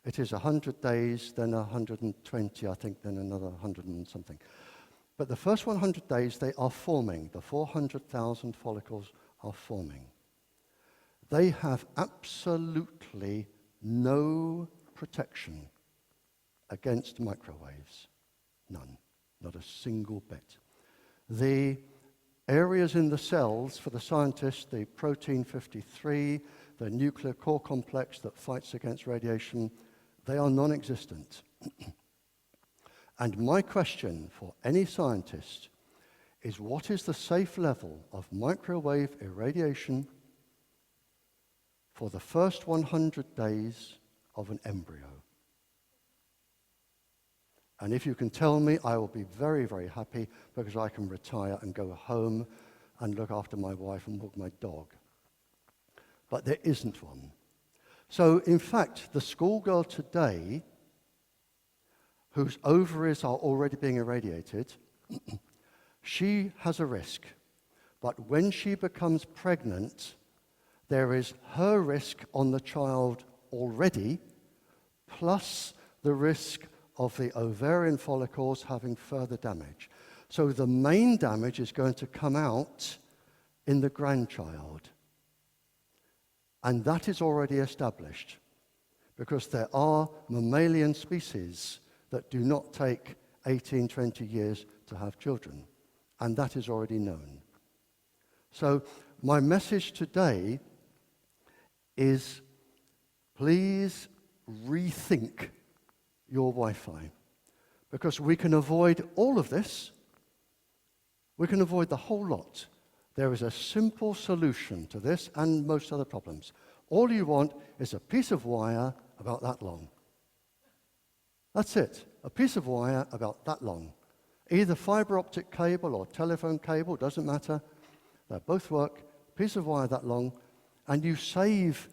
It is 100 days, then 120, I think, then another 100 and something. But the first 100 days, they are forming. The 400,000 follicles are forming. They have absolutely no protection against microwaves. None. Not a single bit. The areas in the cells, for the scientists, the protein 53, the nuclear core complex that fights against radiation, they are non-existent. And my question for any scientist is, what is the safe level of microwave irradiation for the first 100 days of an embryo? And if you can tell me, I will be very, very happy, because I can retire and go home and look after my wife and walk my dog. But there isn't one. So, in fact, the schoolgirl today, whose ovaries are already being irradiated, she has a risk. But when she becomes pregnant, there is her risk on the child already, plus the risk of the ovarian follicles having further damage. So the main damage is going to come out in the grandchild. And that is already established, because there are mammalian species that do not take 18, 20 years to have children. And that is already known. So my message today is, please rethink your Wi-Fi, because we can avoid all of this. We can avoid the whole lot There is a simple solution to this and most other problems. All you want is a piece of wire about that long. That's it. A piece of wire about that long. Either fiber optic cable or telephone cable, doesn't matter. They both work. A piece of wire that long, and you save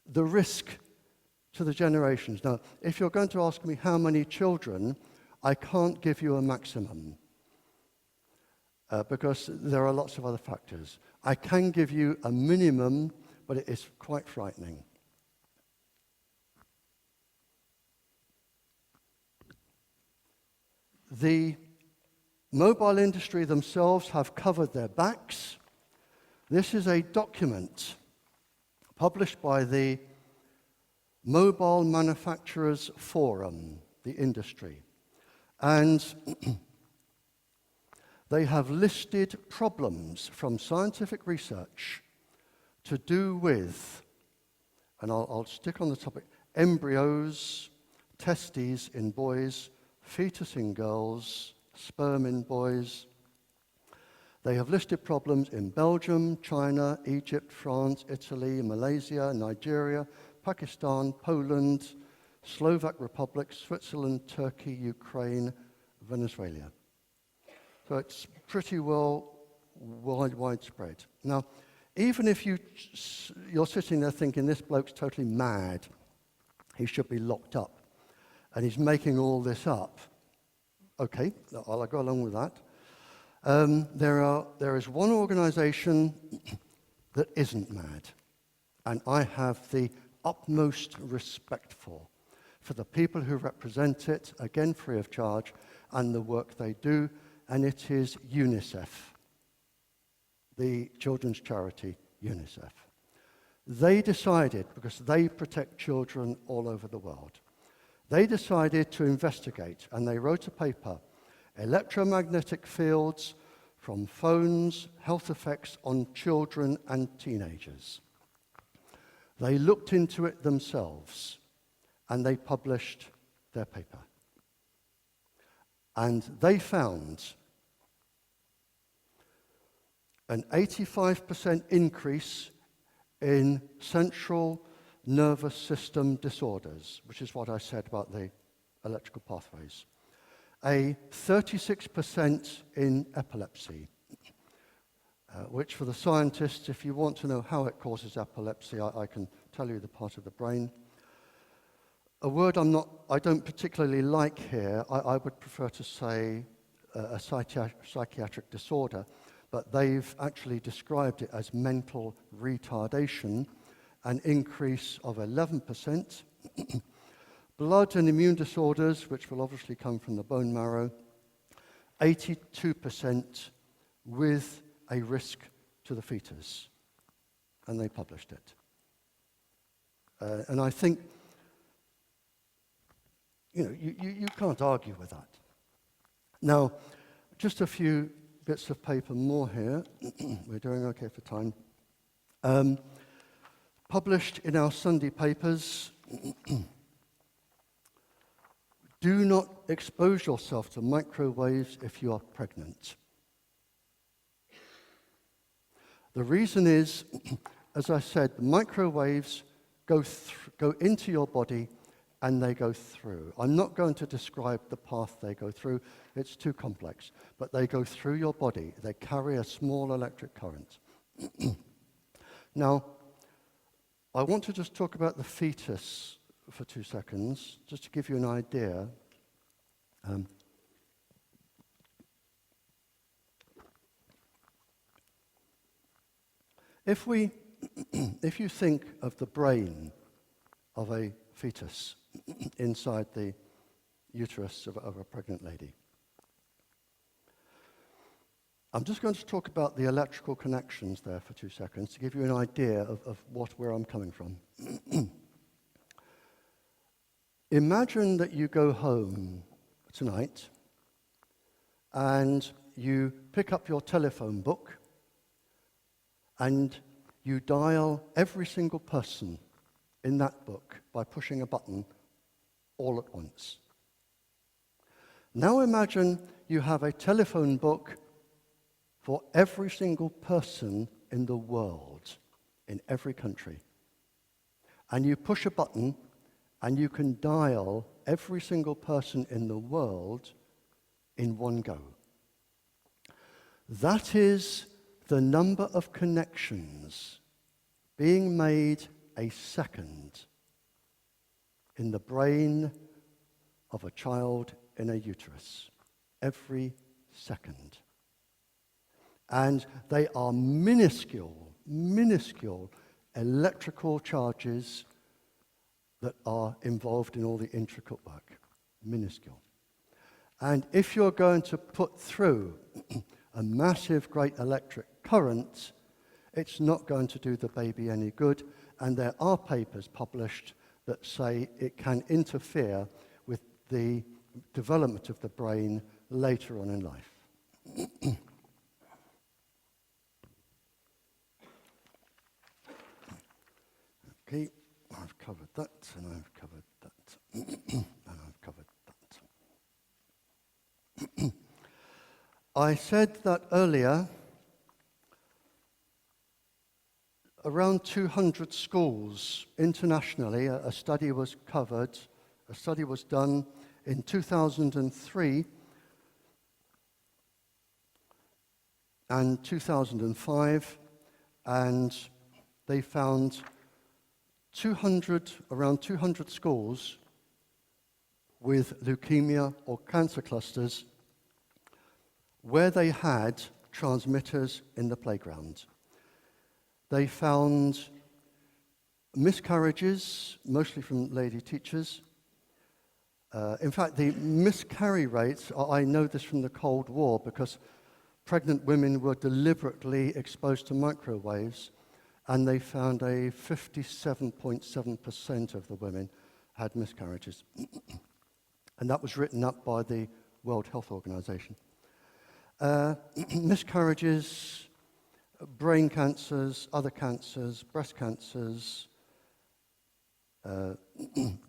the risk to the generations. Now, if you're going to ask me how many children, I can't give you a maximum because there are lots of other factors. I can give you a minimum, but it is quite frightening. The mobile industry themselves have covered their backs. This is a document published by the Mobile Manufacturers Forum, the industry. And they have listed problems from scientific research to do with, and I'll stick on the topic, embryos, testes in boys, fetus in girls, sperm in boys. They have listed problems in Belgium, China, Egypt, France, Italy, Malaysia, Nigeria, Pakistan, Poland, Slovak Republic, Switzerland, Turkey, Ukraine, Venezuela. So it's pretty well widespread. Now, even if you're sitting there thinking this bloke's totally mad, he should be locked up, and he's making all this up. Okay, I'll go along with that. There is one organization that isn't mad, and I have the utmost respect for the people who represent it, again free of charge, and the work they do, and it is UNICEF, the children's charity UNICEF. They decided, because they protect children all over the world, they decided to investigate, and they wrote a paper, Electromagnetic Fields from Phones, Health Effects on Children and Teenagers. They looked into it themselves, and they published their paper. And they found an 85% increase in central nervous system disorders, which is what I said about the electrical pathways. A 36% in epilepsy, which for the scientists, if you want to know how it causes epilepsy, I can tell you the part of the brain. A word I don't particularly like here, I would prefer to say a psychiatric disorder, but they've actually described it as mental retardation, an increase of 11%. Blood and immune disorders, which will obviously come from the bone marrow, 82% with a risk to the fetus. And they published it. And I think, you can't argue with that. Now, just a few bits of paper more here. We're doing okay for time. Published in our Sunday papers, do not expose yourself to microwaves if you are pregnant. The reason is, as I said, the microwaves go into your body and they go through. I'm not going to describe the path they go through. It's too complex. But they go through your body. They carry a small electric current. Now, I want to just talk about the fetus for 2 seconds, just to give you an idea. If you think of the brain of a fetus inside the uterus of a pregnant lady, I'm just going to talk about the electrical connections there for 2 seconds to give you an idea of where I'm coming from. Imagine that you go home tonight and you pick up your telephone book and you dial every single person in that book by pushing a button all at once. Now imagine you have a telephone book for every single person in the world, in every country. And you push a button and you can dial every single person in the world in one go. That is the number of connections being made a second in the brain of a child in a uterus. Every second. And they are minuscule electrical charges that are involved in all the intricate work. Minuscule. And if you're going to put through a massive, great electric current, it's not going to do the baby any good. And there are papers published that say it can interfere with the development of the brain later on in life. Okay, I've covered that, and I've covered that, and I've covered that. I said that earlier, around 200 schools internationally, a study was covered, a study was done in 2003 and 2005, and they found around 200 schools with leukemia or cancer clusters where they had transmitters in the playground. They found miscarriages, mostly from lady teachers. In fact, the miscarry rates, I know this from the Cold War because pregnant women were deliberately exposed to microwaves, and they found a 57.7% of the women had miscarriages. And that was written up by the World Health Organization. Miscarriages, brain cancers, other cancers, breast cancers,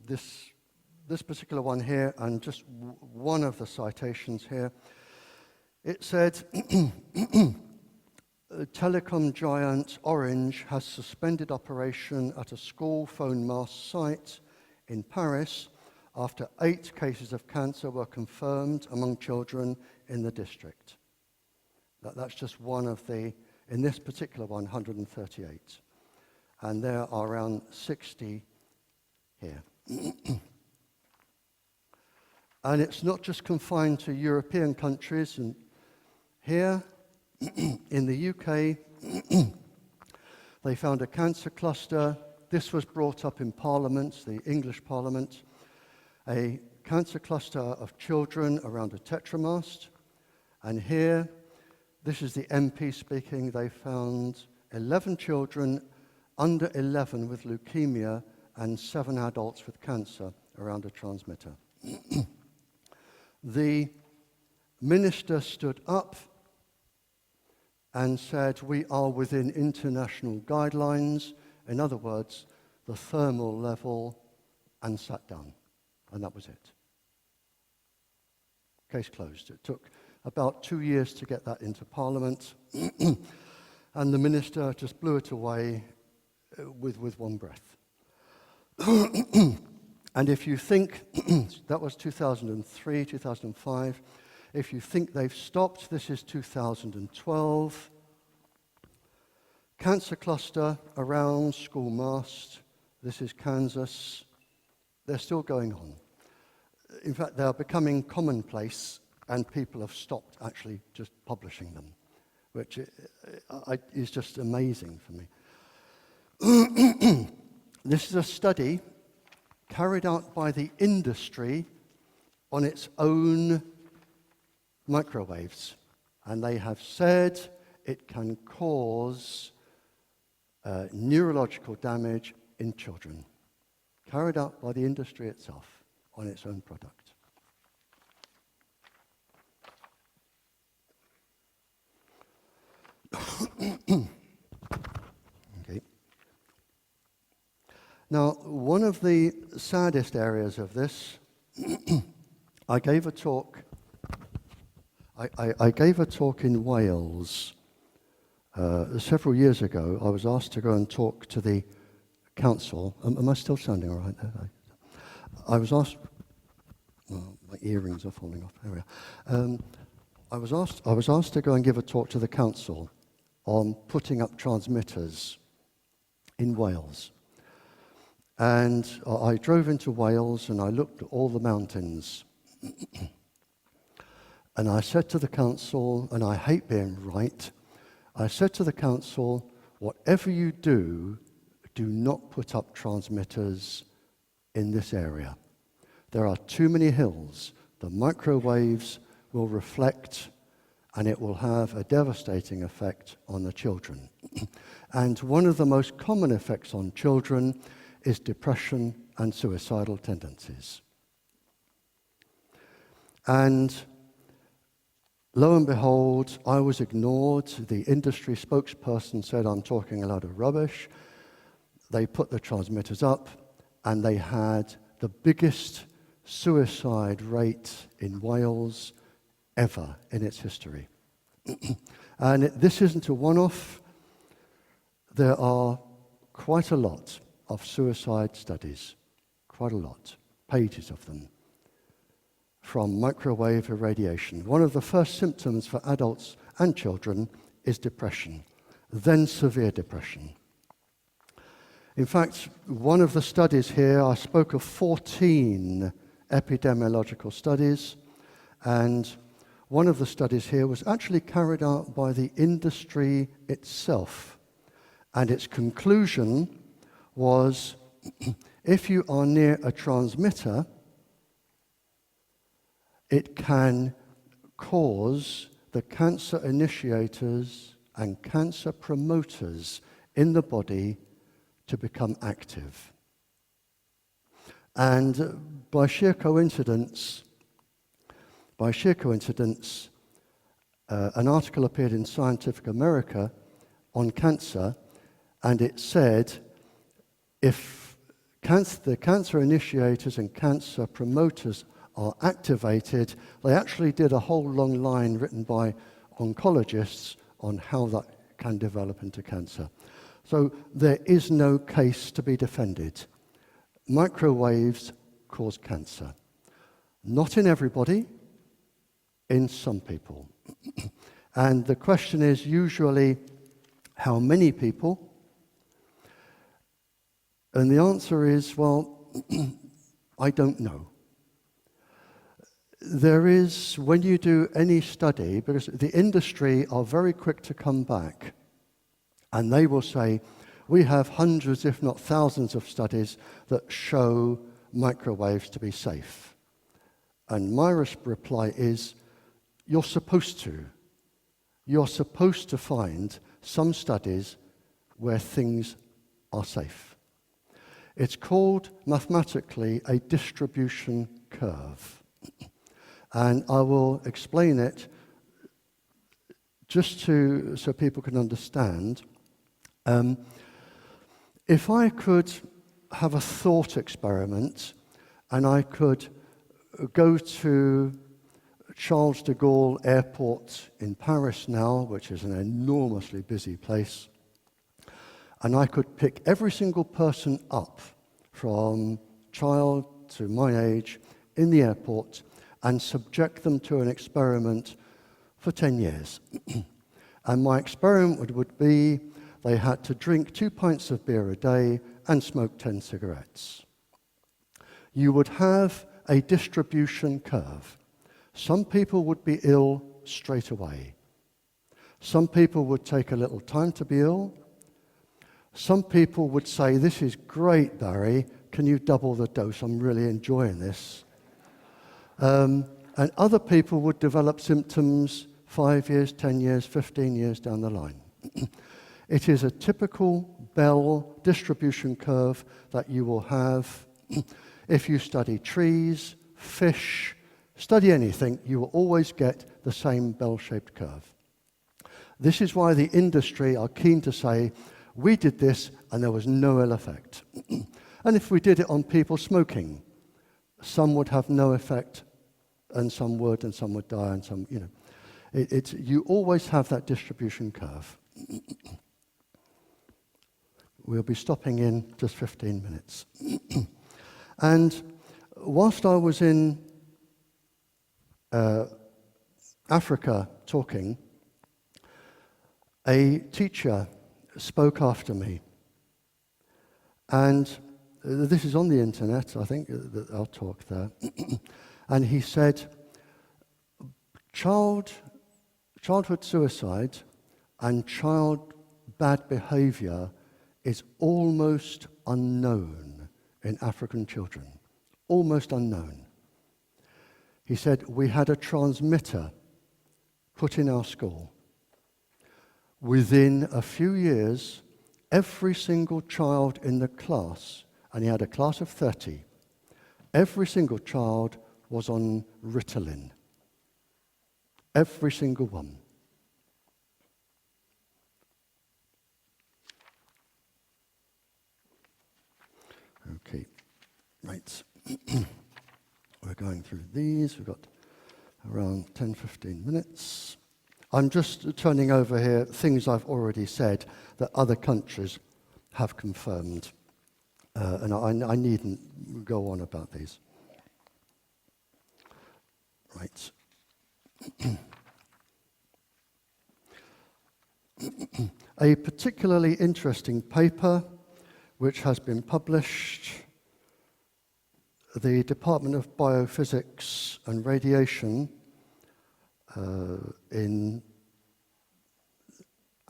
this particular one here, and just one of the citations here, it said, telecom giant Orange has suspended operation at a school phone mast site in Paris after 8 cases of cancer were confirmed among children in the district. That's just one of the, in this particular one, 138. And there are around 60 here. And it's not just confined to European countries. And here, in the UK, they found a cancer cluster. This was brought up in Parliament, the English Parliament, a cancer cluster of children around a Tetra mast. And here, this is the MP speaking, they found 11 children under 11 with leukemia and 7 adults with cancer around a transmitter. The minister stood up and said, we are within international guidelines, in other words, the thermal level, and sat down. And that was it. Case closed. It took about 2 years to get that into Parliament, and the minister just blew it away with one breath. And if you think, that was 2003, 2005, if you think they've stopped, this is 2012. Cancer cluster around school mast, this is Kansas. They're still going on. In fact, they are becoming commonplace, and people have stopped actually just publishing them, which is just amazing for me. This is a study carried out by the industry on its own microwaves, and they have said it can cause neurological damage in children, carried out by the industry itself on its own product. Okay. Now, one of the saddest areas of this, I gave a talk I gave a talk in Wales several years ago. I was asked to go and talk to the council. Am I still sounding all right there? I was asked. Well, my earrings are falling off. There we are. I was asked to go and give a talk to the council on putting up transmitters in Wales. And I drove into Wales and I looked at all the mountains. And I said to the council, and I hate being right, I said to the council, whatever you do, do not put up transmitters in this area. There are too many hills. The microwaves will reflect and it will have a devastating effect on the children. And one of the most common effects on children is depression and suicidal tendencies. And lo and behold, I was ignored. The industry spokesperson said I'm talking a lot of rubbish. They put the transmitters up and they had the biggest suicide rate in Wales ever in its history. And this isn't a one-off. There are quite a lot of suicide studies, quite a lot, pages of them, from microwave irradiation. One of the first symptoms for adults and children is depression, then severe depression. In fact, one of the studies here, I spoke of 14 epidemiological studies, and one of the studies here was actually carried out by the industry itself. And its conclusion was, if you are near a transmitter, it can cause the cancer initiators and cancer promoters in the body to become active. And by sheer coincidence, an article appeared in Scientific America on cancer, and it said if the cancer initiators and cancer promoters are activated, they actually did a whole long line written by oncologists on how that can develop into cancer. So there is no case to be defended. Microwaves cause cancer. Not in everybody, in some people. And the question is usually, how many people? And the answer is, well, I don't know. There is, when you do any study, because the industry are very quick to come back, and they will say, we have hundreds, if not thousands, of studies that show microwaves to be safe. And my reply is, you're supposed to. You're supposed to find some studies where things are safe. It's called, mathematically, a distribution curve. And I will explain it just so people can understand. If I could have a thought experiment and I could go to Charles de Gaulle Airport in Paris now, which is an enormously busy place, and I could pick every single person up from child to my age in the airport and subject them to an experiment for 10 years. And my experiment would be they had to drink 2 pints of beer a day and smoke 10 cigarettes. You would have a distribution curve. Some people would be ill straight away. Some people would take a little time to be ill. Some people would say, this is great, Barrie, can you double the dose? I'm really enjoying this. And other people would develop symptoms 5 years, 10 years, 15 years down the line. It is a typical Bell distribution curve that you will have if you study trees, fish, study anything, you will always get the same bell-shaped curve. This is why the industry are keen to say, we did this and there was no ill effect. And if we did it on people smoking, some would have no effect and some would die and some, You always have that distribution curve. We'll be stopping in just 15 minutes. And whilst I was in Africa talking, a teacher spoke after me. And this is on the internet, I think that I'll talk there. And he said, childhood suicide and child bad behavior is almost unknown in African children. Almost unknown. He said, we had a transmitter put in our school. Within a few years, every single child in the class, and he had a class of 30, every single child was on Ritalin. Every single one. Okay, right. We're going through these. We've got around 10, 15 minutes. I'm just turning over here things I've already said that other countries have confirmed. And I needn't go on about these. Right. A particularly interesting paper which has been published, the Department of Biophysics and Radiation in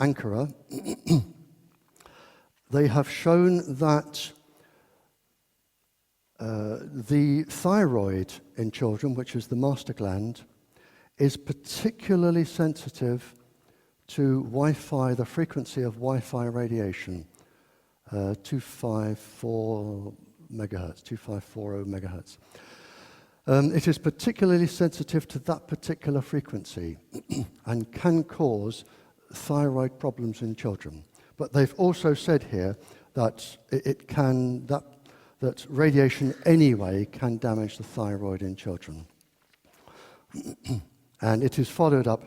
Ankara, they have shown that the thyroid in children, which is the master gland, is particularly sensitive to Wi-Fi, the frequency of Wi-Fi radiation, 254 megahertz, 2540 megahertz. It is particularly sensitive to that particular frequency and can cause thyroid problems in children. But they've also said here that that radiation anyway can damage the thyroid in children. And it is followed up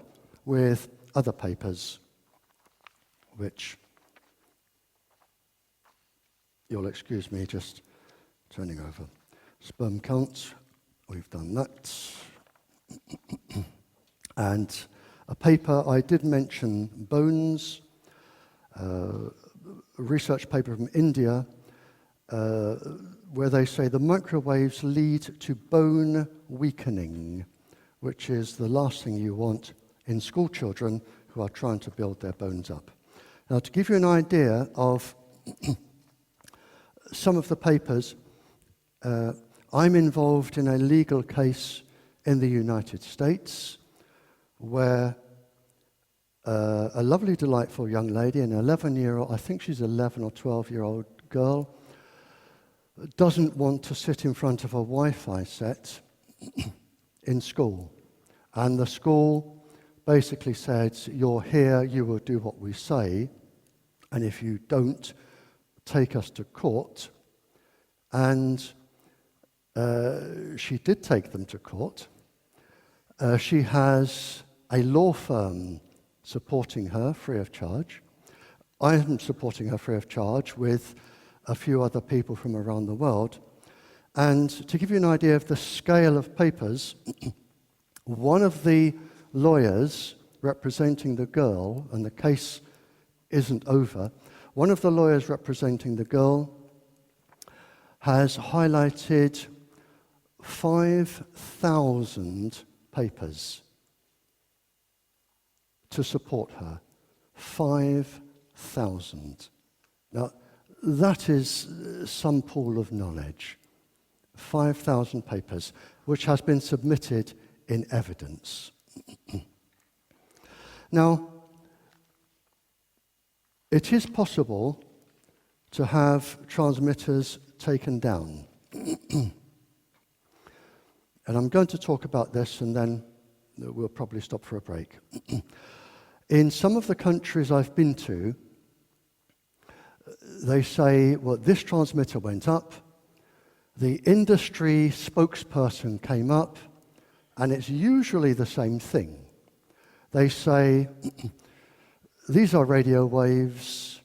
with other papers, which you'll excuse me just turning over. Sperm count, we've done that. And a paper, I did mention bones, a research paper from India, where they say the microwaves lead to bone weakening, which is the last thing you want in school children who are trying to build their bones up. Now, to give you an idea of some of the papers, I'm involved in a legal case in the United States where a lovely, delightful young lady, an 11-year-old, I think she's 11 or 12-year-old girl, doesn't want to sit in front of a Wi-Fi set in school. And the school basically said, you're here, you will do what we say, and if you don't, take us to court. And she did take them to court. She has a law firm supporting her free of charge. I am supporting her free of charge with a few other people from around the world. And to give you an idea of the scale of papers, one of the lawyers representing the girl, and the case isn't over, one of the lawyers representing the girl has highlighted 5,000 papers to support her. 5,000. Now, that is some pool of knowledge. 5,000 papers, which has been submitted in evidence. Now, it is possible to have transmitters taken down. And I'm going to talk about this, and then we'll probably stop for a break. In some of the countries I've been to, they say, well, this transmitter went up, the industry spokesperson came up, and it's usually the same thing. They say, these are radio waves.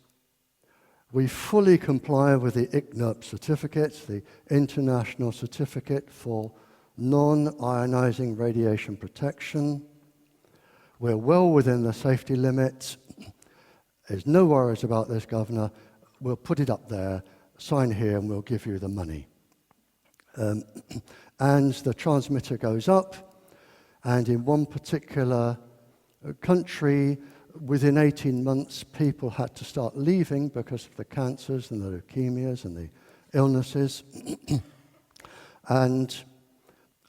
We fully comply with the ICNIRP certificate, the International Certificate for Non-Ionizing Radiation Protection. We're well within the safety limits. There's no worries about this, Governor. We'll put it up there, sign here, and we'll give you the money. And the transmitter goes up, and in one particular country, within 18 months, people had to start leaving because of the cancers and the leukemias and the illnesses. And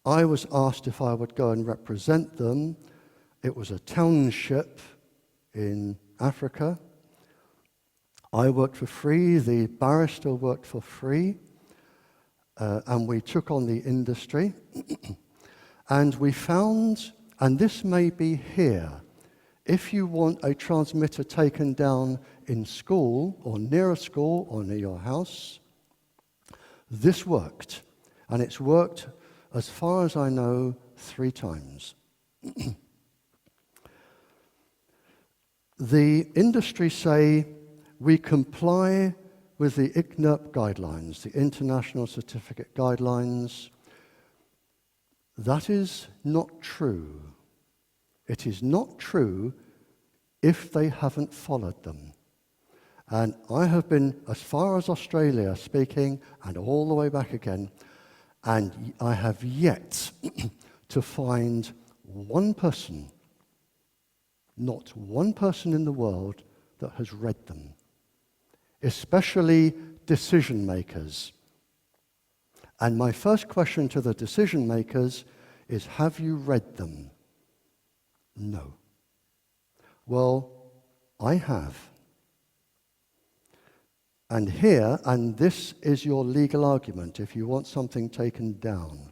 I was asked if I would go and represent them. It was a township in Africa. I worked for free, the barrister worked for free, and we took on the industry. And we found, and this may be here, if you want a transmitter taken down in school, or near a school, or near your house, this worked. And it's worked, as far as I know, 3 times. The industry say we comply with the ICNIRP guidelines, the International Certificate Guidelines. That is not true. It is not true if they haven't followed them. And I have been as far as Australia speaking, and all the way back again, and I have yet to find one person, not one person in the world that has read them, especially decision makers. And my first question to the decision makers is, have you read them? No. Well, I have. And here, and this is your legal argument if you want something taken down,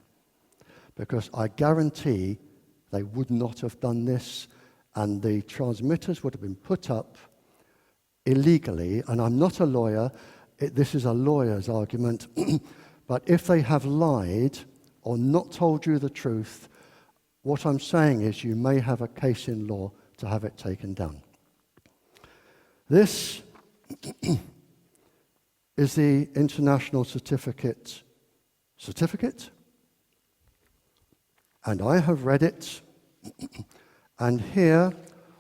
because I guarantee they would not have done this, and the transmitters would have been put up illegally. And I'm not a lawyer, this is a lawyer's argument, but if they have lied or not told you the truth, what I'm saying is you may have a case in law to have it taken down. This is the International Certificate, and I have read it, and here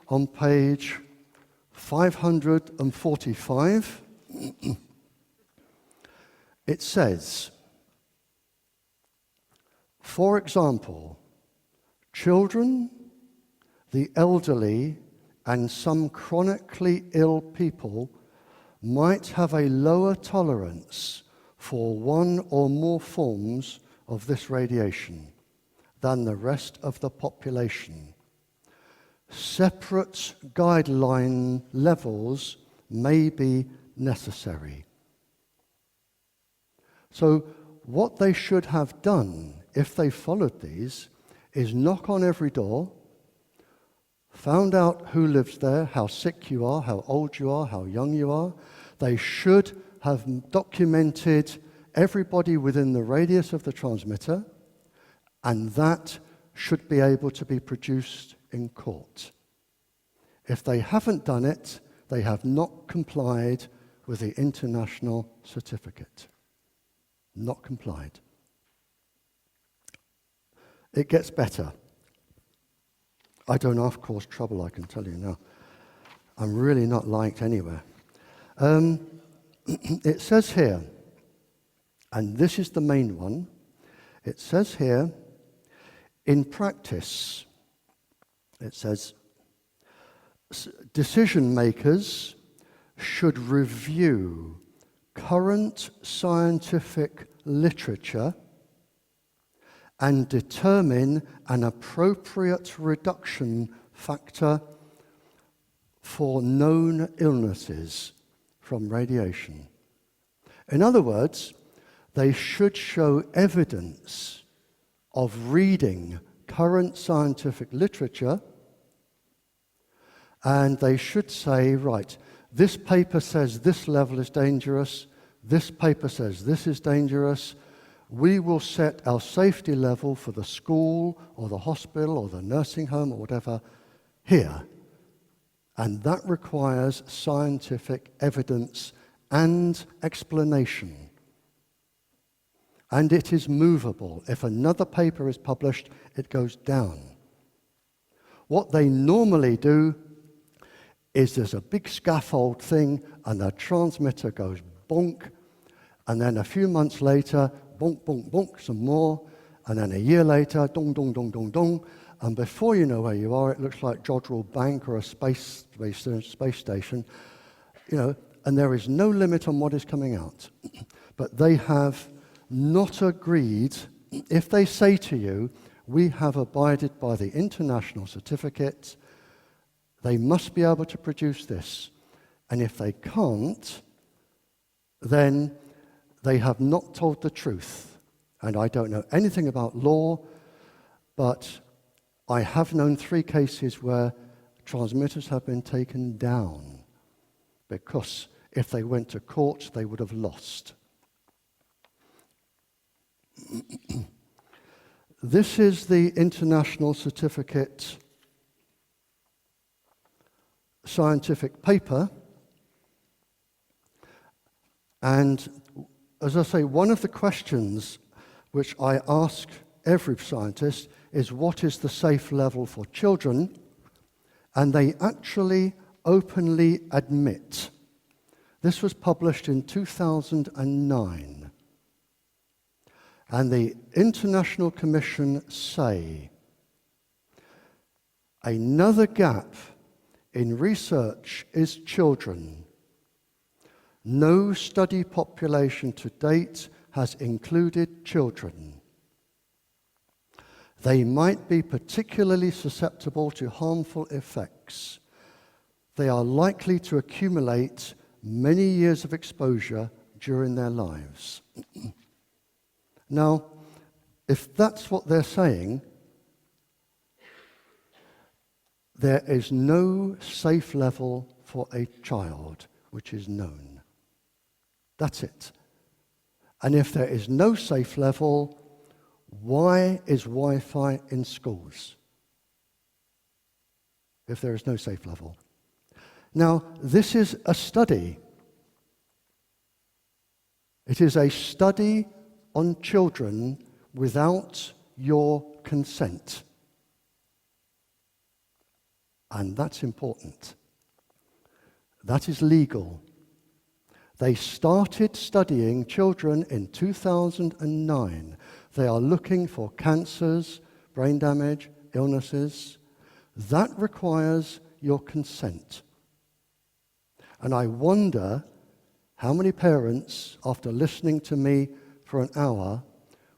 on page 545, it says, for example, children, the elderly, and some chronically ill people might have a lower tolerance for one or more forms of this radiation than the rest of the population. Separate guideline levels may be necessary. So what they should have done, if they followed these, is knock on every door, found out who lives there, how sick you are, how old you are, how young you are. They should have documented everybody within the radius of the transmitter, and that should be able to be produced in court. If they haven't done it, they have not complied with the international certificate. Not complied. It gets better. I don't half cause trouble, I can tell you now. I'm really not liked anywhere. It says here, and this is the main one, it says here, in practice, it says, decision makers should review current scientific literature and determine an appropriate reduction factor for known illnesses from radiation. In other words, they should show evidence of reading current scientific literature, and they should say, right, this paper says this level is dangerous, this paper says this is dangerous. We will set our safety level for the school or the hospital or the nursing home or whatever here. And that requires scientific evidence and explanation. And it is movable. If another paper is published, it goes down. What they normally do is there's a big scaffold thing, and the transmitter goes bonk, and then a few months later, bonk, bonk, bonk, some more, and then a year later, dong, dong, dong, dong, dong, and before you know where you are, it looks like Jodrell Bank or a space station, and there is no limit on what is coming out. But they have not agreed. If they say to you, we have abided by the international certificate, they must be able to produce this. And if they can't, then they have not told the truth. And I don't know anything about law, but I have known 3 cases where transmitters have been taken down because if they went to court, they would have lost. This is the international certificate scientific paper. And as I say, one of the questions which I ask every scientist is, what is the safe level for children? And they actually openly admit. This was published in 2009. And the International Commission say, another gap in research is children. No study population to date has included children. They might be particularly susceptible to harmful effects. They are likely to accumulate many years of exposure during their lives. Now, if that's what they're saying, there is no safe level for a child which is known. That's it. And if there is no safe level, why is Wi-Fi in schools? If there is no safe level. Now, this is a study. It is a study on children without your consent. And that's important. That is legal. They started studying children in 2009. They are looking for cancers, brain damage, illnesses. That requires your consent. And I wonder how many parents, after listening to me for an hour,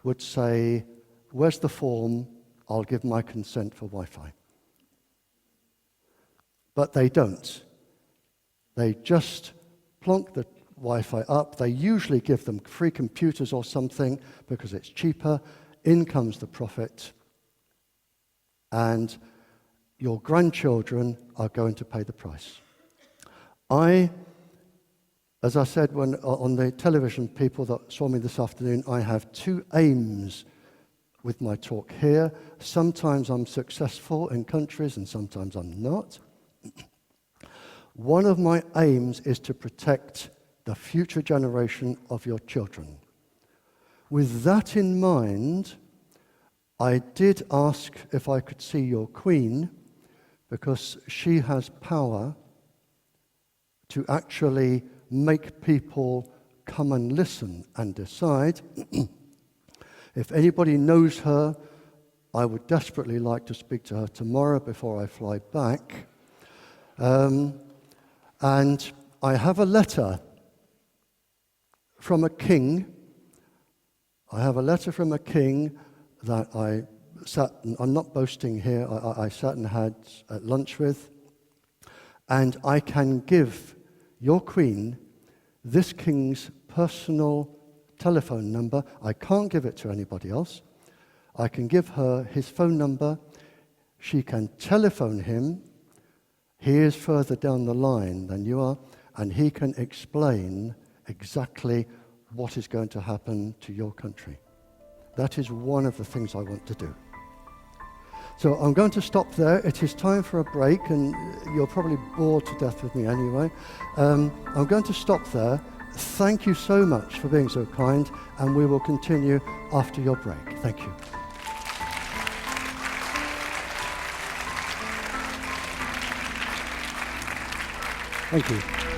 would say, where's the form? I'll give my consent for Wi-Fi. But they don't. They just plonk the Wi-Fi up. They usually give them free computers or something because it's cheaper. In comes the profit. And your grandchildren are going to pay the price. As I said when on the television, people that saw me this afternoon, I have 2 aims with my talk here. Sometimes I'm successful in countries and sometimes I'm not. One of my aims is to protect the future generation of your children. With that in mind, I did ask if I could see your Queen, because she has power to actually make people come and listen and decide. If anybody knows her, I would desperately like to speak to her tomorrow before I fly back. And I have a letter from a king. I have a letter from a king that I'm not boasting here, I sat and had lunch with. And I can give your Queen this king's personal telephone number. I can't give it to anybody else. I can give her his phone number. She can telephone him. He is further down the line than you are, and he can explain exactly what is going to happen to your country. That is one of the things I want to do. So I'm going to stop there. It is time for a break, and you're probably bored to death with me anyway. I'm going to stop there. Thank you so much for being so kind, and we will continue after your break. Thank you. Thank you.